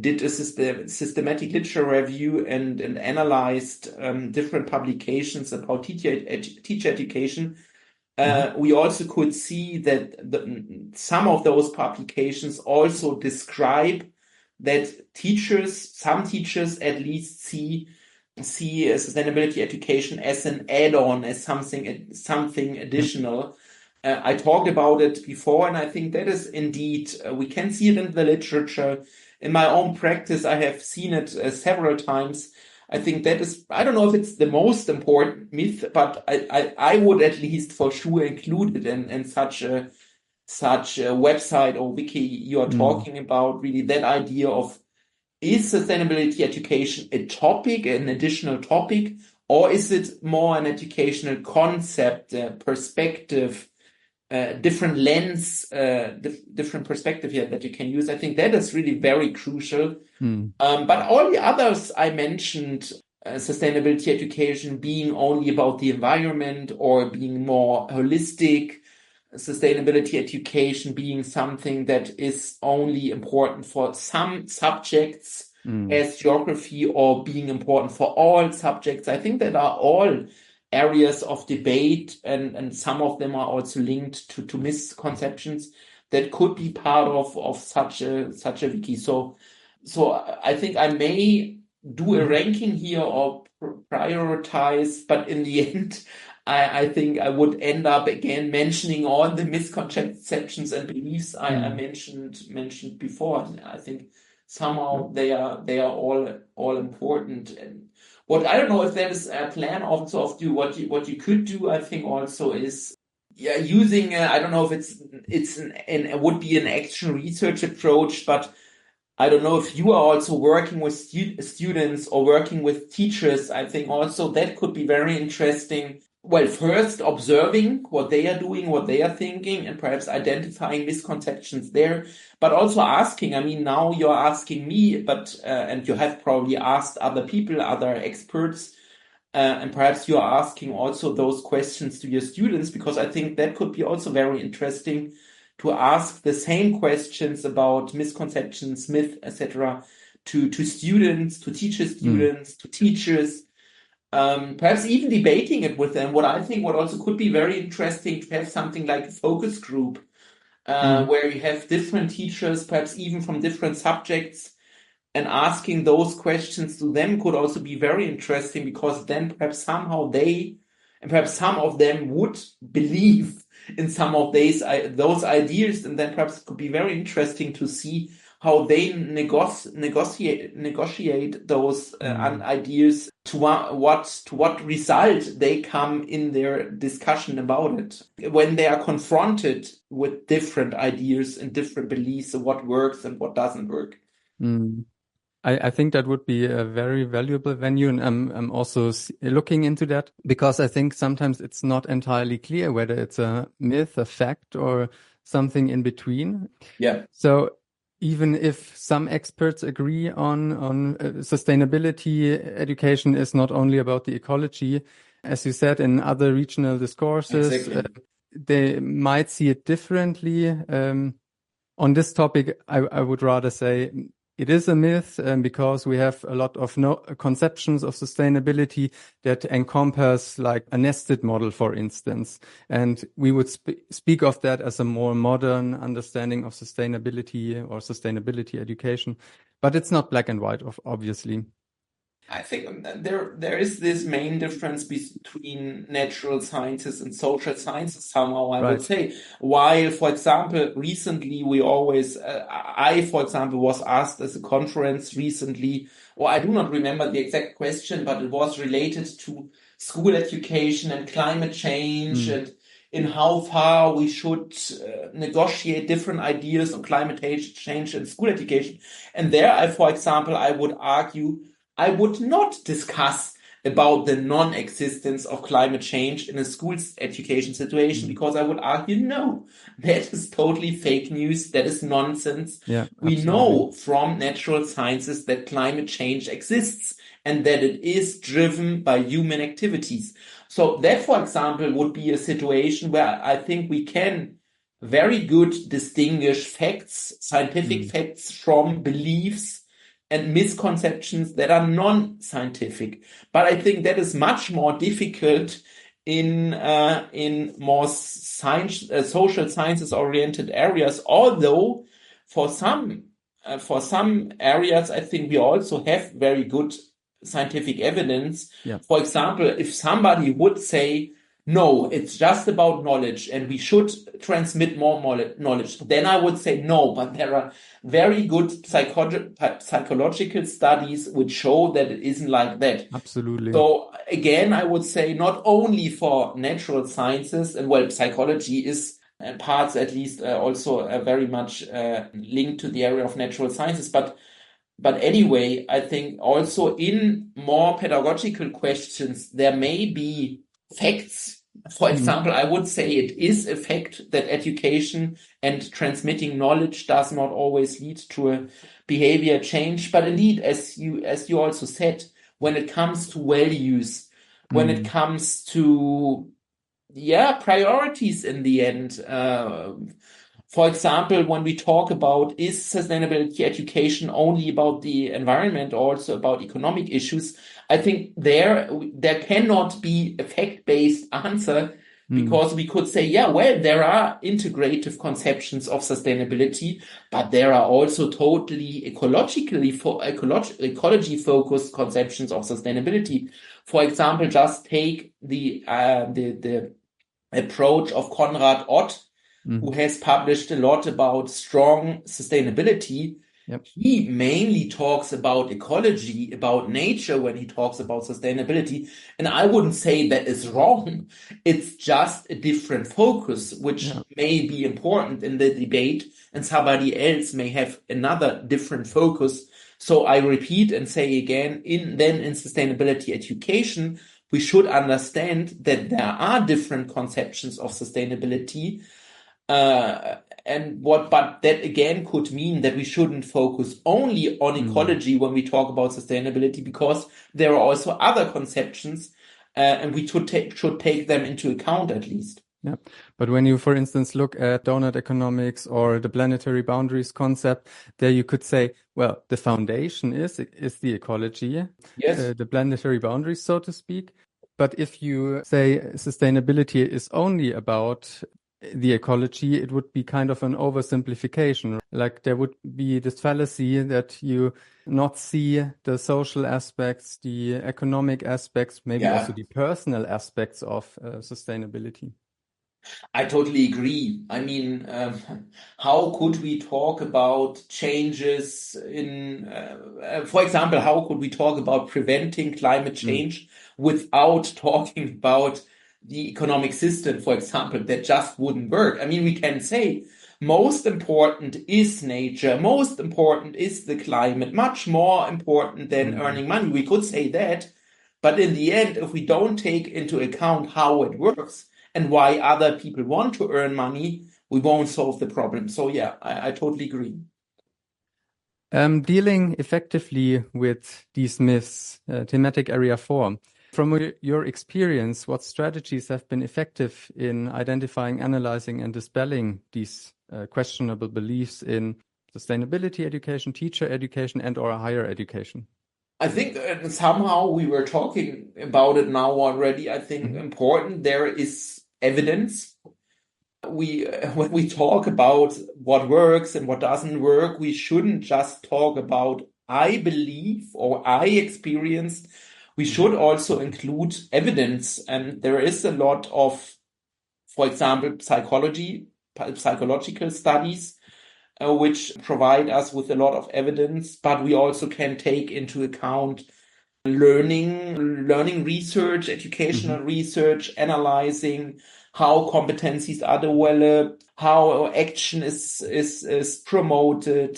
did a systematic literature review and analyzed different publications about teacher education. We also could see that some of those publications also describe that some teachers at least see sustainability education as an add-on, as something additional. I talked about it before, and I think that is indeed, we can see it in the literature. In my own practice, I have seen it several times. I think that is, I don't know if it's the most important myth, but I would at least for sure include it in such a website or wiki you are talking about, really that idea of, is sustainability education a topic, an additional topic, or is it more an educational concept, perspective, different lens, different perspective here that you can use? I think that is really very crucial. But all the others I mentioned, sustainability education being only about the environment or being more holistic, sustainability education being something that is only important for some subjects as geography, or being important for all subjects. I think that are all areas of debate, and some of them are also linked to misconceptions that could be part of such a wiki. So I think I may do a ranking here or prioritize, but in the end, I think I would end up again mentioning all the misconceptions and beliefs I mentioned before. I think somehow they are all important. And what I don't know if there is a plan also of what you could do. I think also is using I don't know if it would be an action research approach, but I don't know if you are also working with students or working with teachers. I think also that could be very interesting. Well, first observing what they are doing, what they are thinking, and perhaps identifying misconceptions there, but also asking. I mean, now you're asking me, but and you have probably asked other people, other experts, and perhaps you are asking also those questions to your students, because I think that could be also very interesting to ask the same questions about misconceptions, myth, etc., to students, to teach students, to teachers. Perhaps even debating it with them. What I think what also could be very interesting to have something like a focus group, where you have different teachers, perhaps even from different subjects, and asking those questions to them could also be very interesting, because then perhaps somehow and perhaps some of them would believe in some of those ideas, and then perhaps it could be very interesting to see how they negotiate those ideas, to what result they come in their discussion about it, when they are confronted with different ideas and different beliefs of what works and what doesn't work. I think that would be a very valuable venue, and I'm also looking into that, because I think sometimes it's not entirely clear whether it's a myth, a fact, or something in between. Yeah. So even if some experts agree on sustainability, education is not only about the ecology, as you said, in other regional discourses, Exactly. they might see it differently. On this topic, I would rather say it is a myth, because we have a lot of conceptions of sustainability that encompass like a nested model, for instance. And we would speak of that as a more modern understanding of sustainability or sustainability education. But it's not black and white, obviously. I think there is this main difference between natural sciences and social sciences somehow, I would say. While, for example, recently I, for example, was asked as a conference recently, or I do not remember the exact question, but it was related to school education and climate change, and in how far we should negotiate different ideas on climate change and school education. And there, for example, I would argue I would not discuss about the non-existence of climate change in a school education situation, because I would argue, no, that is totally fake news. That is nonsense. Yeah, we know from natural sciences that climate change exists and that it is driven by human activities. So that, for example, would be a situation where I think we can very good distinguish facts, scientific facts, from beliefs and misconceptions that are non-scientific. But I think that is much more difficult in more social sciences oriented areas. Although for some areas, I think we also have very good scientific evidence. Yeah. For example, if somebody would say, no, it's just about knowledge and we should transmit more knowledge, then I would say no, but there are very good psychological studies which show that it isn't like that. Absolutely. So again, I would say not only for natural sciences, and well, psychology is parts at least also very much linked to the area of natural sciences, but anyway, I think also in more pedagogical questions, there may be facts. For example, I would say it is a fact that education and transmitting knowledge does not always lead to a behavior change. But indeed, as you also said, when it comes to values, when it comes to priorities in the end. For example, when we talk about is sustainability education only about the environment or also about economic issues, I think there cannot be a fact-based answer, because we could say, there are integrative conceptions of sustainability, but there are also totally ecology-focused conceptions of sustainability. For example, just take the approach of Konrad Ott, who has published a lot about strong sustainability. Yep. He mainly talks about ecology, about nature when he talks about sustainability. And I wouldn't say that is wrong. It's just a different focus, which may be important in the debate, and somebody else may have another different focus. So I repeat and say again, in sustainability education, we should understand that there are different conceptions of sustainability. But that again could mean that we shouldn't focus only on ecology when we talk about sustainability, because there are also other conceptions, and we should take them into account at least. Yeah, but when you, for instance, look at donut economics or the planetary boundaries concept, there you could say, well, the foundation is the ecology, the planetary boundaries, so to speak. But if you say sustainability is only about the ecology, it would be kind of an oversimplification. Like there would be this fallacy that you not see the social aspects, the economic aspects, maybe also the personal aspects of sustainability. I totally agree. I mean, how could we talk about changes in, for example, how could we talk about preventing climate change without talking about the economic system, for example? That just wouldn't work. I mean, we can say most important is nature, most important is the climate, much more important than earning money. We could say that, but in the end, if we don't take into account how it works and why other people want to earn money, we won't solve the problem. So I totally agree. Dealing effectively with these myths, thematic area 4. From your experience, what strategies have been effective in identifying, analyzing, and dispelling these questionable beliefs in sustainability education, teacher education, and/or higher education? I think somehow we were talking about it now already. I think important there is evidence. When we talk about what works and what doesn't work, we shouldn't just talk about I believe or I experienced. We should also include evidence, and there is a lot of, for example, psychological studies, which provide us with a lot of evidence, but we also can take into account learning research, educational research, analyzing how competencies are developed, how action is promoted.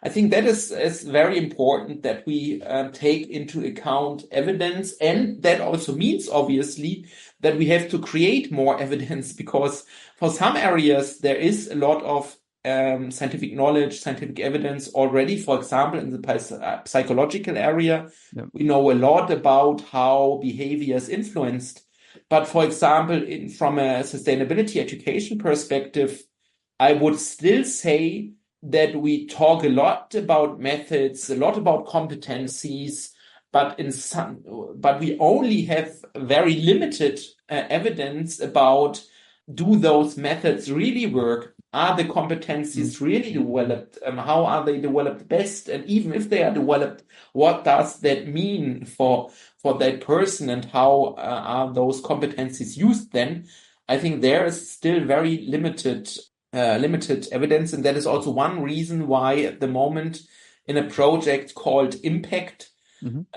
I think that is very important that we take into account evidence, and that also means obviously that we have to create more evidence, because for some areas there is a lot of scientific knowledge, scientific evidence already. For example, in the psychological area, we know a lot about how behavior is influenced. But for example, from a sustainability education perspective, I would still say that we talk a lot about methods, a lot about competencies, but we only have very limited evidence about, do those methods really work? Are the competencies really developed? How are they developed best? And even if they are developed, what does that mean for that person, and how are those competencies used then? I think there is still very limited evidence, and that is also one reason why at the moment in a project called Impact,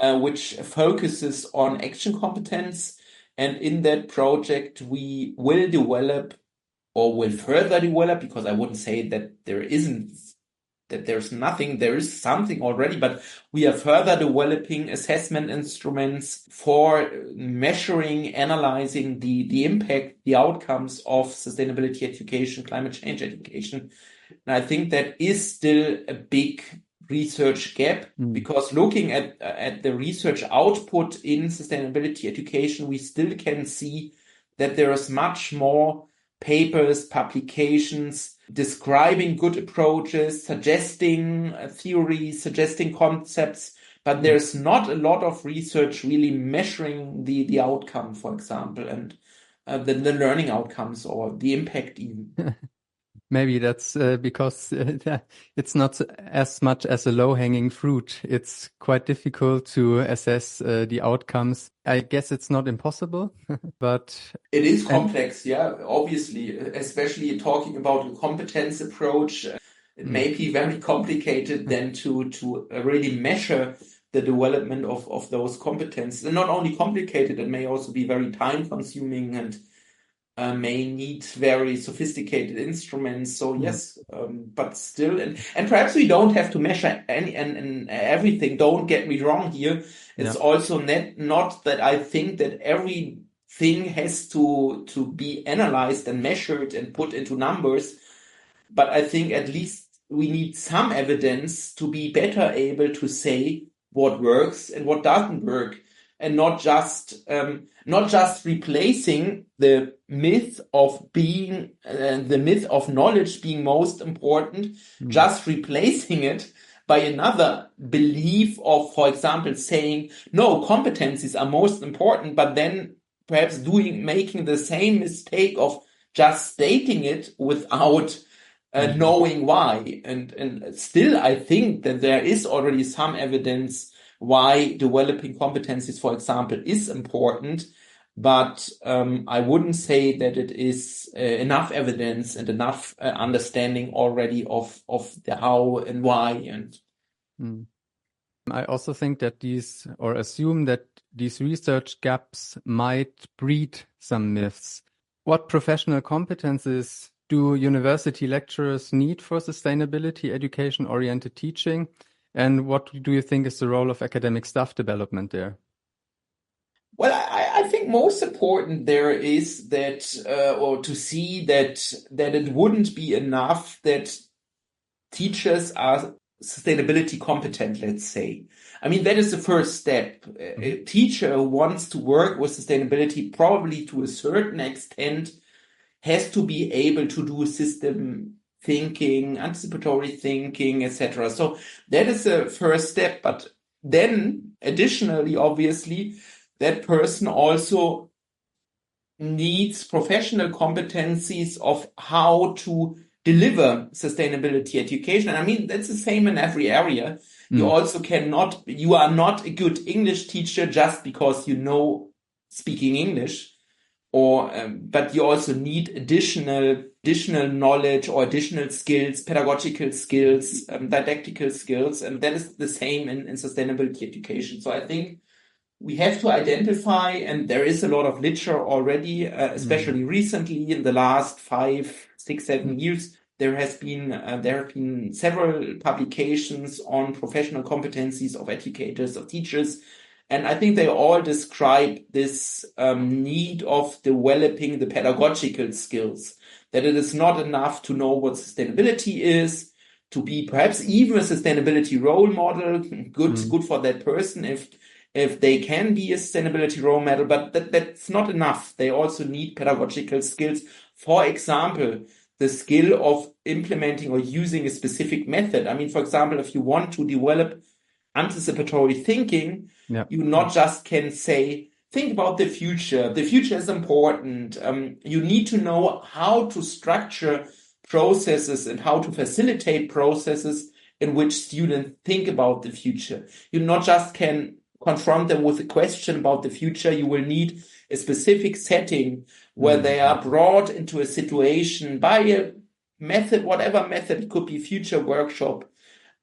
which focuses on action competence, and in that project we will develop, or will further develop, because I wouldn't say that there's nothing, there is something already, but we are further developing assessment instruments for measuring, analyzing the impact, the outcomes of sustainability education, climate change education. And I think that is still a big research gap, because looking at the research output in sustainability education, we still can see that there is much more papers, publications describing good approaches, suggesting theories, suggesting concepts, but there's not a lot of research really measuring the outcome, for example, and the learning outcomes or the impact even. Maybe that's because it's not as much as a low-hanging fruit. It's quite difficult to assess the outcomes. I guess it's not impossible, but it is complex, yeah, obviously, especially talking about a competence approach. It may be very complicated then to really measure the development of those competences. And not only complicated, it may also be very time-consuming and may need very sophisticated instruments. So yes, but still, and perhaps we don't have to measure and everything. Don't get me wrong here. It's also not that I think that everything has to be analyzed and measured and put into numbers. But I think at least we need some evidence to be better able to say what works and what doesn't work. And not just replacing the myth of being the myth of knowledge being most important, just replacing it by another belief of, for example, saying no, competencies are most important, but then perhaps making the same mistake of just stating it without knowing why. And still, I think that there is already some evidence why developing competencies, for example, is important, but I wouldn't say that it is enough evidence and enough understanding already of the how and why. And I also think that assume that these research gaps might breed some myths. What professional competences do university lecturers need for sustainability education-oriented teaching? And what do you think is the role of academic staff development there? Well, I think most important there is that, or to see that it wouldn't be enough that teachers are sustainability competent, let's say. I mean, that is the first step. A teacher who wants to work with sustainability, probably to a certain extent, has to be able to do system thinking, anticipatory thinking, etc. So that is the first step. But then, additionally, obviously, that person also needs professional competencies of how to deliver sustainability education. And I mean, that's the same in every area. You also you are not a good English teacher just because you know speaking English. But you also need additional knowledge or additional skills, pedagogical skills, didactical skills, and that is the same in sustainability education. So I think we have to identify, and there is a lot of literature already, especially recently in the last 5, 6, 7 years. There have been several publications on professional competencies of educators, of teachers. And I think they all describe this need of developing the pedagogical skills, that it is not enough to know what sustainability is, to be perhaps even a sustainability role model, good for that person if they can be a sustainability role model, but that's not enough. They also need pedagogical skills. For example, the skill of implementing or using a specific method. I mean, for example, if you want to develop anticipatory thinking, you not just can say, think about the future. The future is important. You need to know how to structure processes and how to facilitate processes in which students think about the future. You not just can confront them with a question about the future. You will need a specific setting where they are brought into a situation by a method, whatever method. It could be future workshop,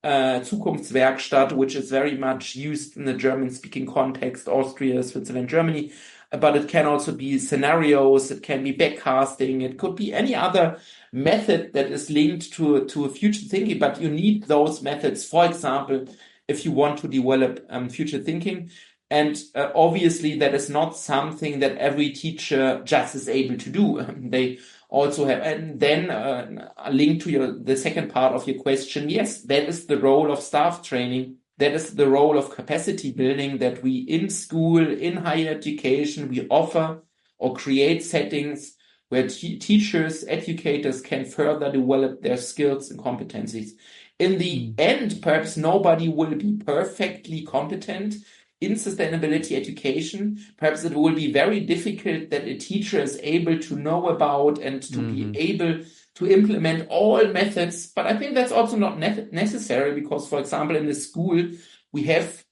Zukunftswerkstatt, which is very much used in the German-speaking context, Austria, Switzerland, Germany. But it can also be scenarios, it can be backcasting, it could be any other method that is linked to future thinking. But you need those methods, for example, if you want to develop future thinking. And obviously, that is not something that every teacher just is able to do. They also have, and then a link to the second part of your question. Yes, that is the role of staff training. That is the role of capacity building that we in school, in higher education, we offer or create settings where teachers, educators can further develop their skills and competencies. In the end, perhaps nobody will be perfectly competent in sustainability education. Perhaps it will be very difficult that a teacher is able to know about and to be able to implement all methods. But I think that's also not necessary because, for example, in the school, we have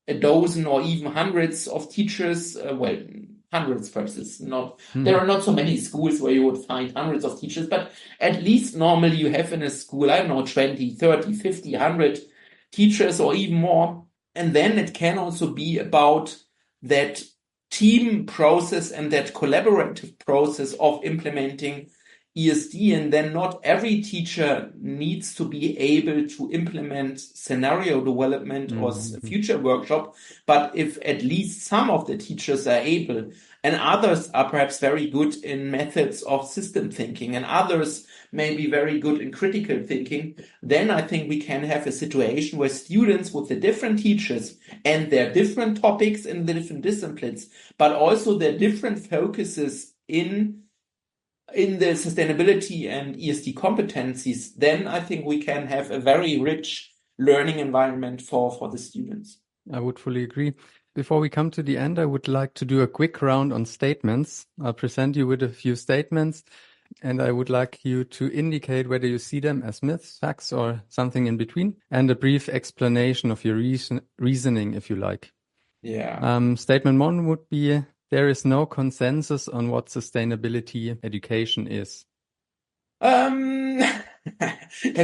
a dozen or even hundreds of teachers. Hundreds versus not. There are not so many schools where you would find hundreds of teachers, but at least normally you have in a school, I don't know, 20, 30, 50, 100 teachers or even more. And then it can also be about that team process and that collaborative process of implementing ESD. And then not every teacher needs to be able to implement scenario development or future workshop. But if at least some of the teachers are able, and others are perhaps very good in methods of system thinking, and others may be very good in critical thinking, then I think we can have a situation where students with the different teachers and their different topics in the different disciplines, but also their different focuses in the sustainability and ESD competencies, then I think we can have a very rich learning environment for the students. I would fully agree. Before we come to the end, I would like to do a quick round on statements. I'll present you with a few statements, and I would like you to indicate whether you see them as myths, facts, or something in between, and a brief explanation of your reasoning, if you like. Yeah. Statement one would be, there is no consensus on what sustainability education is. A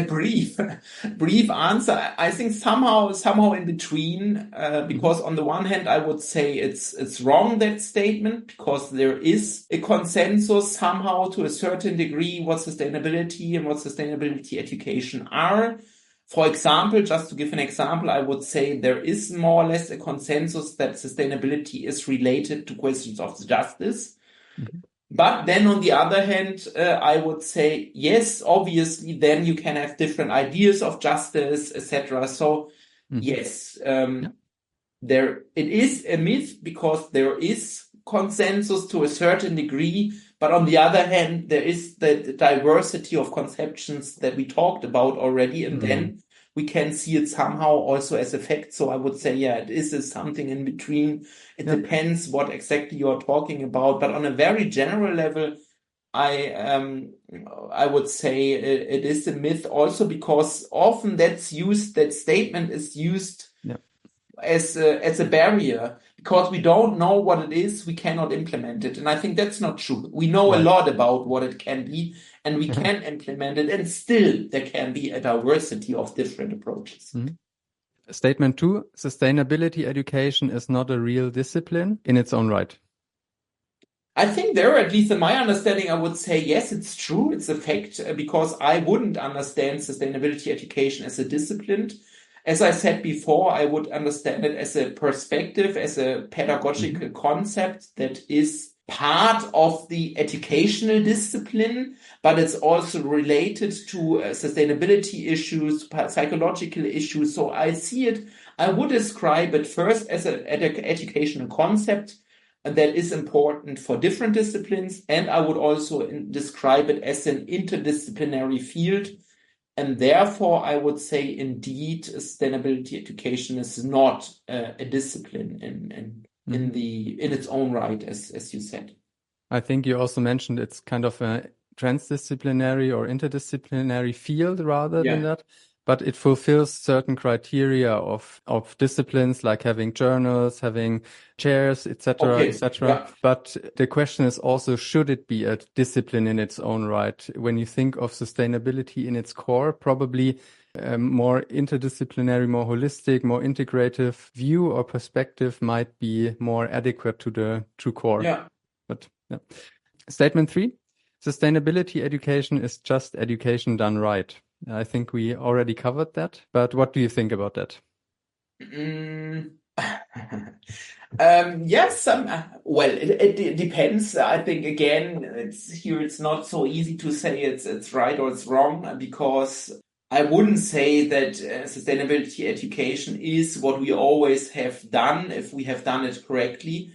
brief answer. I think somehow in between, because on the one hand, I would say it's wrong, that statement, because there is a consensus somehow to a certain degree what sustainability and what sustainability education are. For example, just to give an example, I would say there is more or less a consensus that sustainability is related to questions of justice. But then on the other hand, I would say, yes, obviously, then you can have different ideas of justice, etc. So yes, it is a myth because there is consensus to a certain degree. But on the other hand, there is the diversity of conceptions that we talked about already. And then we can see it somehow also as a fact. So I would say, yeah, it is something in between. It depends what exactly you're talking about. But on a very general level, I would say it is a myth also because often that statement is used as a barrier. Because we don't know what it is, we cannot implement it. And I think that's not true. We know a lot about what it can be, and we can implement it, and still there can be a diversity of different approaches. Statement two, sustainability education is not a real discipline in its own right. I think there, at least in my understanding, I would say, yes, it's true. It's a fact, because I wouldn't understand sustainability education as a discipline. As I said before, I would understand it as a perspective, as a pedagogical concept that is part of the educational discipline, but it's also related to sustainability issues, psychological issues. So I would describe it first as an educational concept that is important for different disciplines. And I would also describe it as an interdisciplinary field. And therefore, I would say, indeed, sustainability education is not a discipline in its own right, as you said. I think you also mentioned it's kind of a transdisciplinary or interdisciplinary field rather than that. But it fulfills certain criteria of disciplines, like having journals, having chairs, etc., etc. But the question is also, should it be a discipline in its own right? When you think of sustainability in its core, probably a more interdisciplinary, more holistic, more integrative view or perspective might be more adequate to the true core. Statement three, sustainability education is just education done right. I think we already covered that, but what do you think about that? Yes, well, it depends. I think, again, it's not so easy to say it's right or it's wrong, because I wouldn't say that sustainability education is what we always have done if we have done it correctly.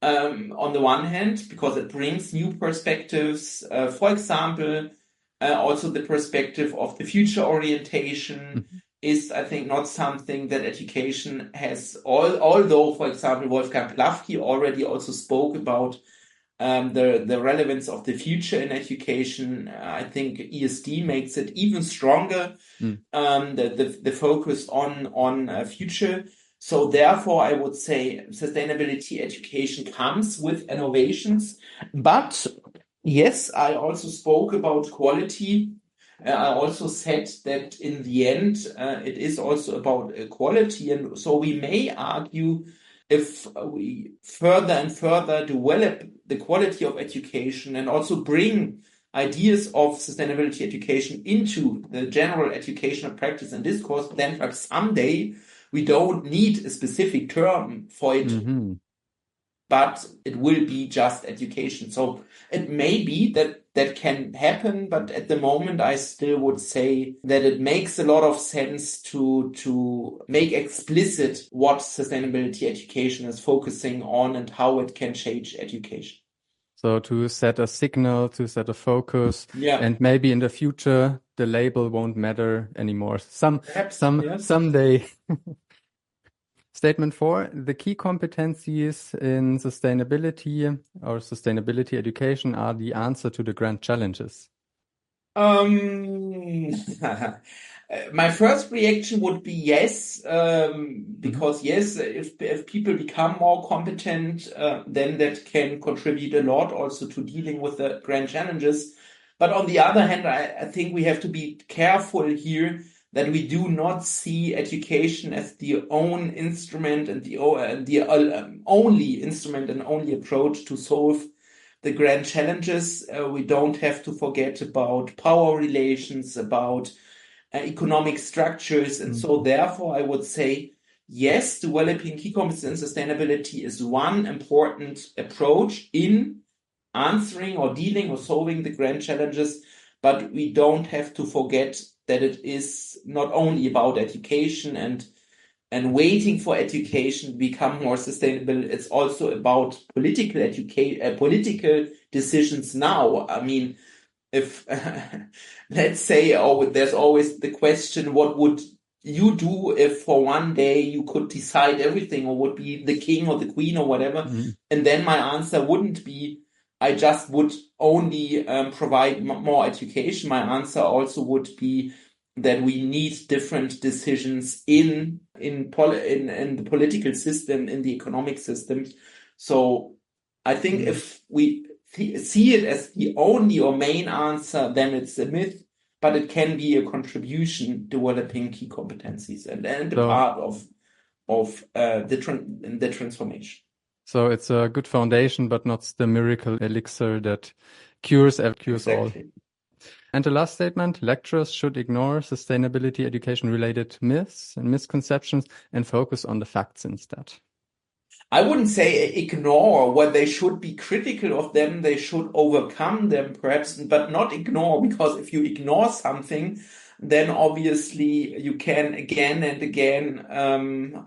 On the one hand, because it brings new perspectives. For example, also the perspective of the future orientation is, I think, not something that education has. Although, for example, Wolfgang Plafke already also spoke about the relevance of the future in education. I think ESD makes it even stronger. The focus on future. So therefore, I would say sustainability education comes with innovations. But yes, I also spoke about quality. I also said that in the end, it is also about quality. And so we may argue if we further and further develop the quality of education and also bring ideas of sustainability education into the general educational practice and discourse, then perhaps someday we don't need a specific term for it, but it will be just education. So it may be that can happen, but at the moment I still would say that it makes a lot of sense to make explicit what sustainability education is focusing on and how it can change education. So to set a signal, to set a focus, Yeah. and maybe in the future the label won't matter anymore. Yes. Someday. Statement 4, the key competencies in sustainability or sustainability education are the answer to the grand challenges. My first reaction would be yes, because yes, if people become more competent, then that can contribute a lot also to dealing with the grand challenges. But on the other hand, I think we have to be careful here that we do not see education as the own instrument and the only instrument and only approach to solve the grand challenges. We don't have to forget about power relations, about economic structures. And so therefore, I would say, yes, developing key competences in sustainability is one important approach in answering or dealing or solving the grand challenges. But we don't have to forget that it is not only about education and waiting for education to become more sustainable. It's also about political decisions now. I mean, if let's say, there's always the question, what would you do if for one day you could decide everything or would be the king or the queen or whatever? And then my answer wouldn't be, I just would only provide more education. My answer also would be that we need different decisions in the political system, in the economic system. So I think if we see it as the only or main answer, then it's a myth, but it can be a contribution developing key competencies and a part of the transformation. So it's a good foundation, but not the miracle elixir that cures all. And the last statement, lecturers should ignore sustainability education-related myths and misconceptions and focus on the facts instead. I wouldn't say ignore, what they should be critical of them, they should overcome them perhaps, but not ignore, because if you ignore something, then obviously you can again and again,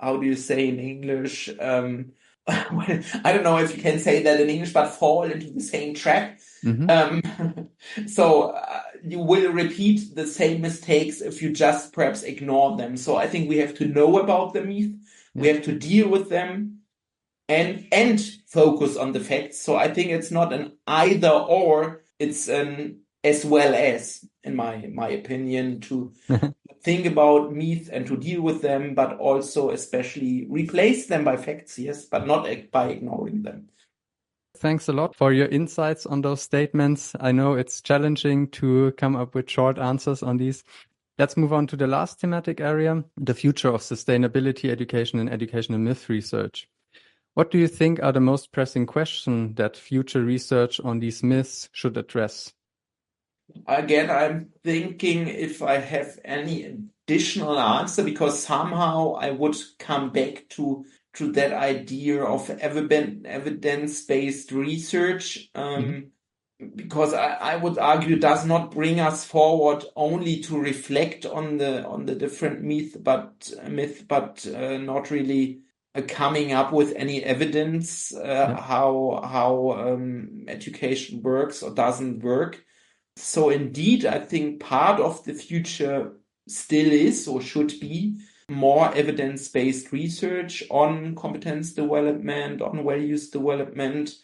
how do you say in English? Well, I don't know if you can say that in English, but fall into the same trap. So you will repeat the same mistakes if you just perhaps ignore them. So I think we have to know about the myth, we have to deal with them, and focus on the facts. So I think it's not an either or, it's an as well as, in my opinion, to think about myths and to deal with them, but also especially replace them by facts, yes, but not by ignoring them. Thanks a lot for your insights on those statements. I know it's challenging to come up with short answers on these. Let's move on to the last thematic area, the future of sustainability education and educational myth research. What do you think are the most pressing questions that future research on these myths should address? Again, I'm thinking if I have any additional answer, because somehow I would come back to that idea of evidence-based research, because I would argue does not bring us forward only to reflect on the different myth, but not really coming up with any evidence how education works or doesn't work. So indeed, I think part of the future still is or should be more evidence-based research on competence development, on values development.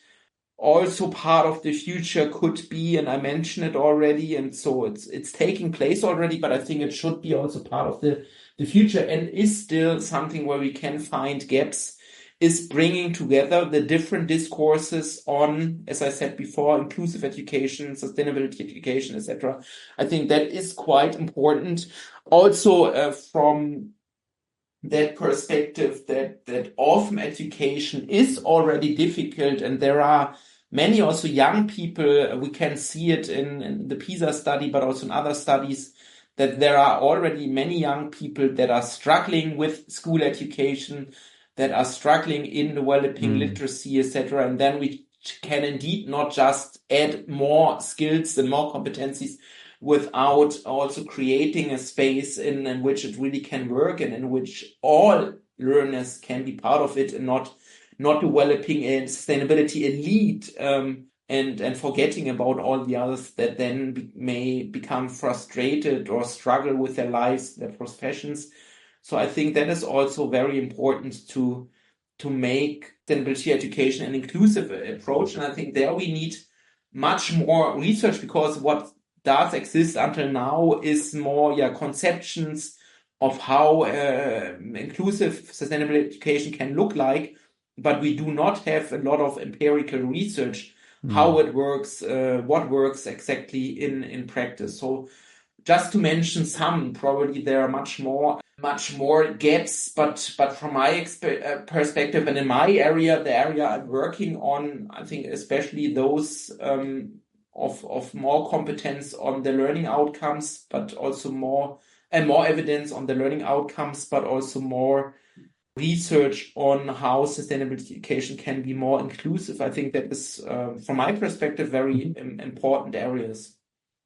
Also part of the future could be, and I mentioned it already, and so it's taking place already, but I think it should be also part of the future and is still something where we can find gaps, is bringing together the different discourses on, as I said before, inclusive education, sustainability education, etc. I think that is quite important. Also, from that perspective that often education is already difficult, and there are many also young people, we can see it in the PISA study, but also in other studies, that there are already many young people that are struggling with school education, that are struggling in developing literacy, etc. And then we can indeed not just add more skills and more competencies without also creating a space in which it really can work and in which all learners can be part of it, and not developing a sustainability elite and forgetting about all the others that then may become frustrated or struggle with their lives, their professions. So I think that is also very important to make sustainability education an inclusive approach. And I think there we need much more research, because what does exist until now is more conceptions of how inclusive sustainable education can look like, but we do not have a lot of empirical research how it works, what works exactly in practice. So just to mention some, probably there are much more gaps, but from my perspective and in my area, the area I'm working on, I think especially those of more competence on the learning outcomes, but also more evidence on the learning outcomes, but also more research on how sustainable education can be more inclusive. I think that is, from my perspective, very important areas.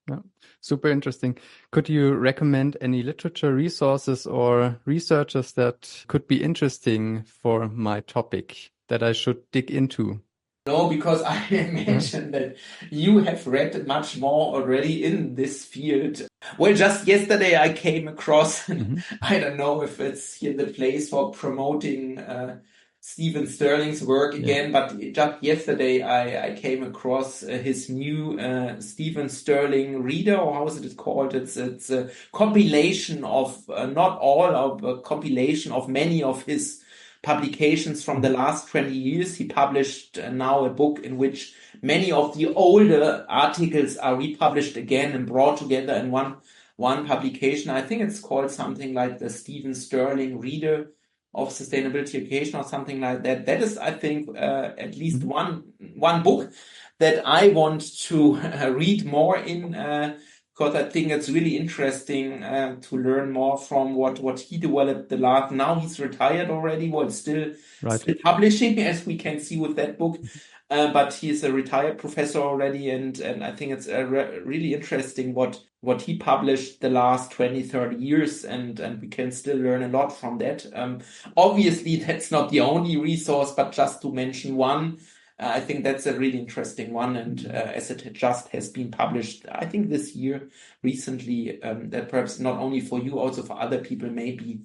Yeah, super interesting. Could you recommend any literature resources or researchers that could be interesting for my topic that I should dig into? No, because I mentioned that you have read much more already in this field. Well, just yesterday I came across, I don't know if it's here the place for promoting Stephen Sterling's work again, but just yesterday I came across his new Stephen Sterling reader, or how is it called? It's a compilation of not all of a compilation of many of his publications from the last 20 years. He published now a book in which many of the older articles are republished again and brought together in one publication. I think it's called something like the Stephen Sterling Reader of Sustainability Education or something like that. That is, I think, at least one book that I want to read more in, because I think it's really interesting to learn more from what he developed the last. Now he's retired already, well, still publishing, as we can see with that book. But he's a retired professor already, and I think it's really interesting what he published the last 20, 30 years, and we can still learn a lot from that. Obviously, that's not the only resource, but just to mention one, I think that's a really interesting one, and as it just has been published, I think this year, recently, that perhaps not only for you, also for other people, may be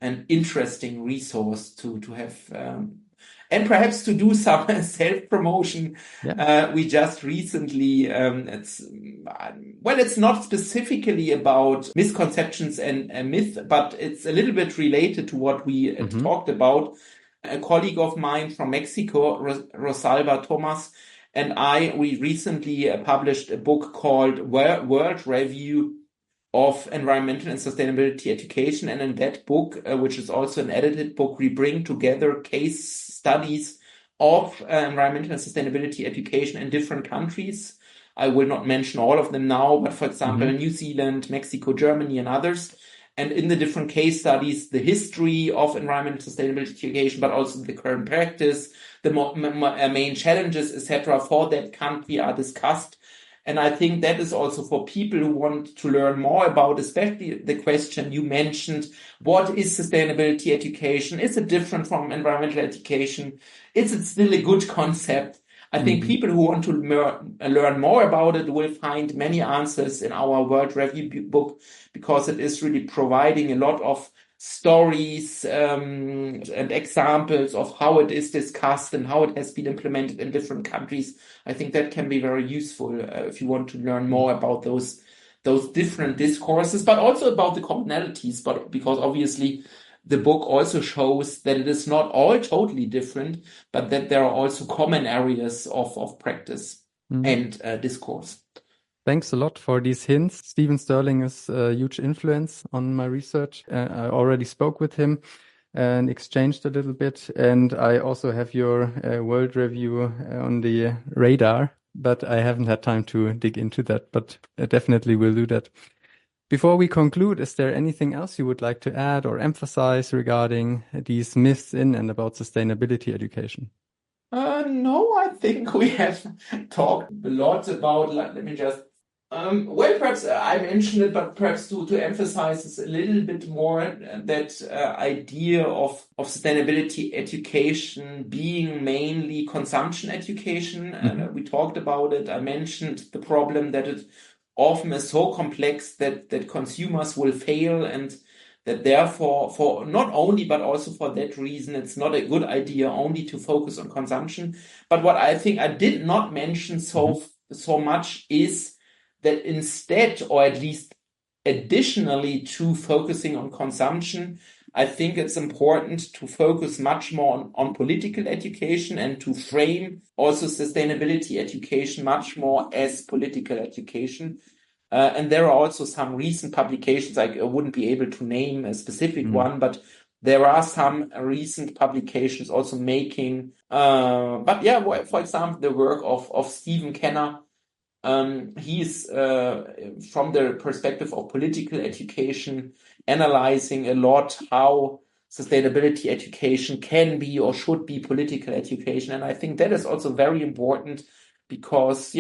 an interesting resource to have, and perhaps to do some self-promotion. We just recently, it's not specifically about misconceptions and myth, but it's a little bit related to what we talked about. A colleague of mine from Mexico, Rosalba Thomas, and we recently published a book called World Review of Environmental and Sustainability Education. And in that book, which is also an edited book, we bring together case studies of environmental and sustainability education in different countries. I will not mention all of them now, but for example, New Zealand, Mexico, Germany, and others. And in the different case studies, the history of environmental sustainability education, but also the current practice, the main challenges, etc., for that country are discussed. And I think that is also for people who want to learn more about, especially the question you mentioned, what is sustainability education? Is it different from environmental education? Is it still a good concept? I think people who want to learn more about it will find many answers in our World Review book, because it is really providing a lot of stories and examples of how it is discussed and how it has been implemented in different countries. I think that can be very useful if you want to learn more about those different discourses, but also about the commonalities. But because obviously the book also shows that it is not all totally different, but that there are also common areas of practice and discourse. Thanks a lot for these hints. Stephen Sterling is a huge influence on my research. I already spoke with him and exchanged a little bit. And I also have your World Review on the radar, but I haven't had time to dig into that, but I definitely will do that. Before we conclude, is there anything else you would like to add or emphasize regarding these myths in and about sustainability education? No, I think we have talked a lot about, let me just perhaps I mentioned it, but perhaps to emphasize this a little bit more, that idea of sustainability education being mainly consumption education. And we talked about it. I mentioned the problem that it often is so complex that consumers will fail, and that therefore, for not only, but also for that reason, it's not a good idea only to focus on consumption. But what I think I did not mention so much is that instead, or at least additionally to focusing on consumption, I think it's important to focus much more on political education and to frame also sustainability education much more as political education. And there are also some recent publications. I wouldn't be able to name a specific one, but there are some recent publications also making, for example, the work of Stephen Kenner. He's from the perspective of political education, analyzing a lot how sustainability education can be or should be political education. And I think that is also very important because,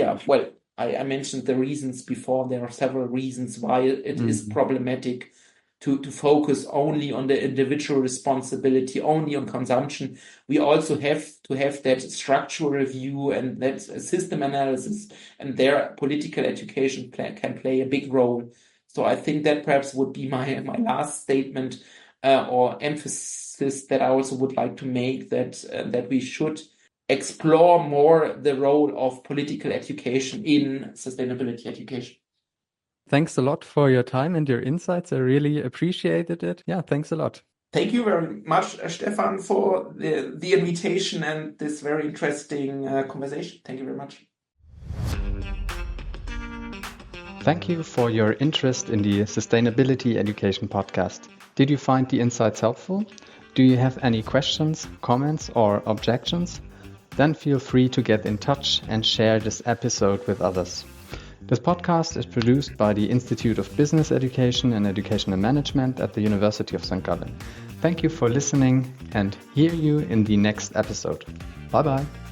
I mentioned the reasons before. There are several reasons why it is problematic to focus only on the individual responsibility, only on consumption. We also have to have that structural review and that system analysis, and their political education can play a big role. So I think that perhaps would be my last statement or emphasis that I also would like to make, that we should explore more the role of political education in sustainability education. Thanks a lot for your time and your insights. I really appreciated it. Yeah, thanks a lot. Thank you very much, Stefan, for the invitation and this very interesting conversation. Thank you very much. Thank you for your interest in the Sustainability Education podcast. Did you find the insights helpful? Do you have any questions, comments, or objections? Then feel free to get in touch and share this episode with others. This podcast is produced by the Institute of Business Education and Educational Management at the University of St. Gallen. Thank you for listening and hear you in the next episode. Bye bye.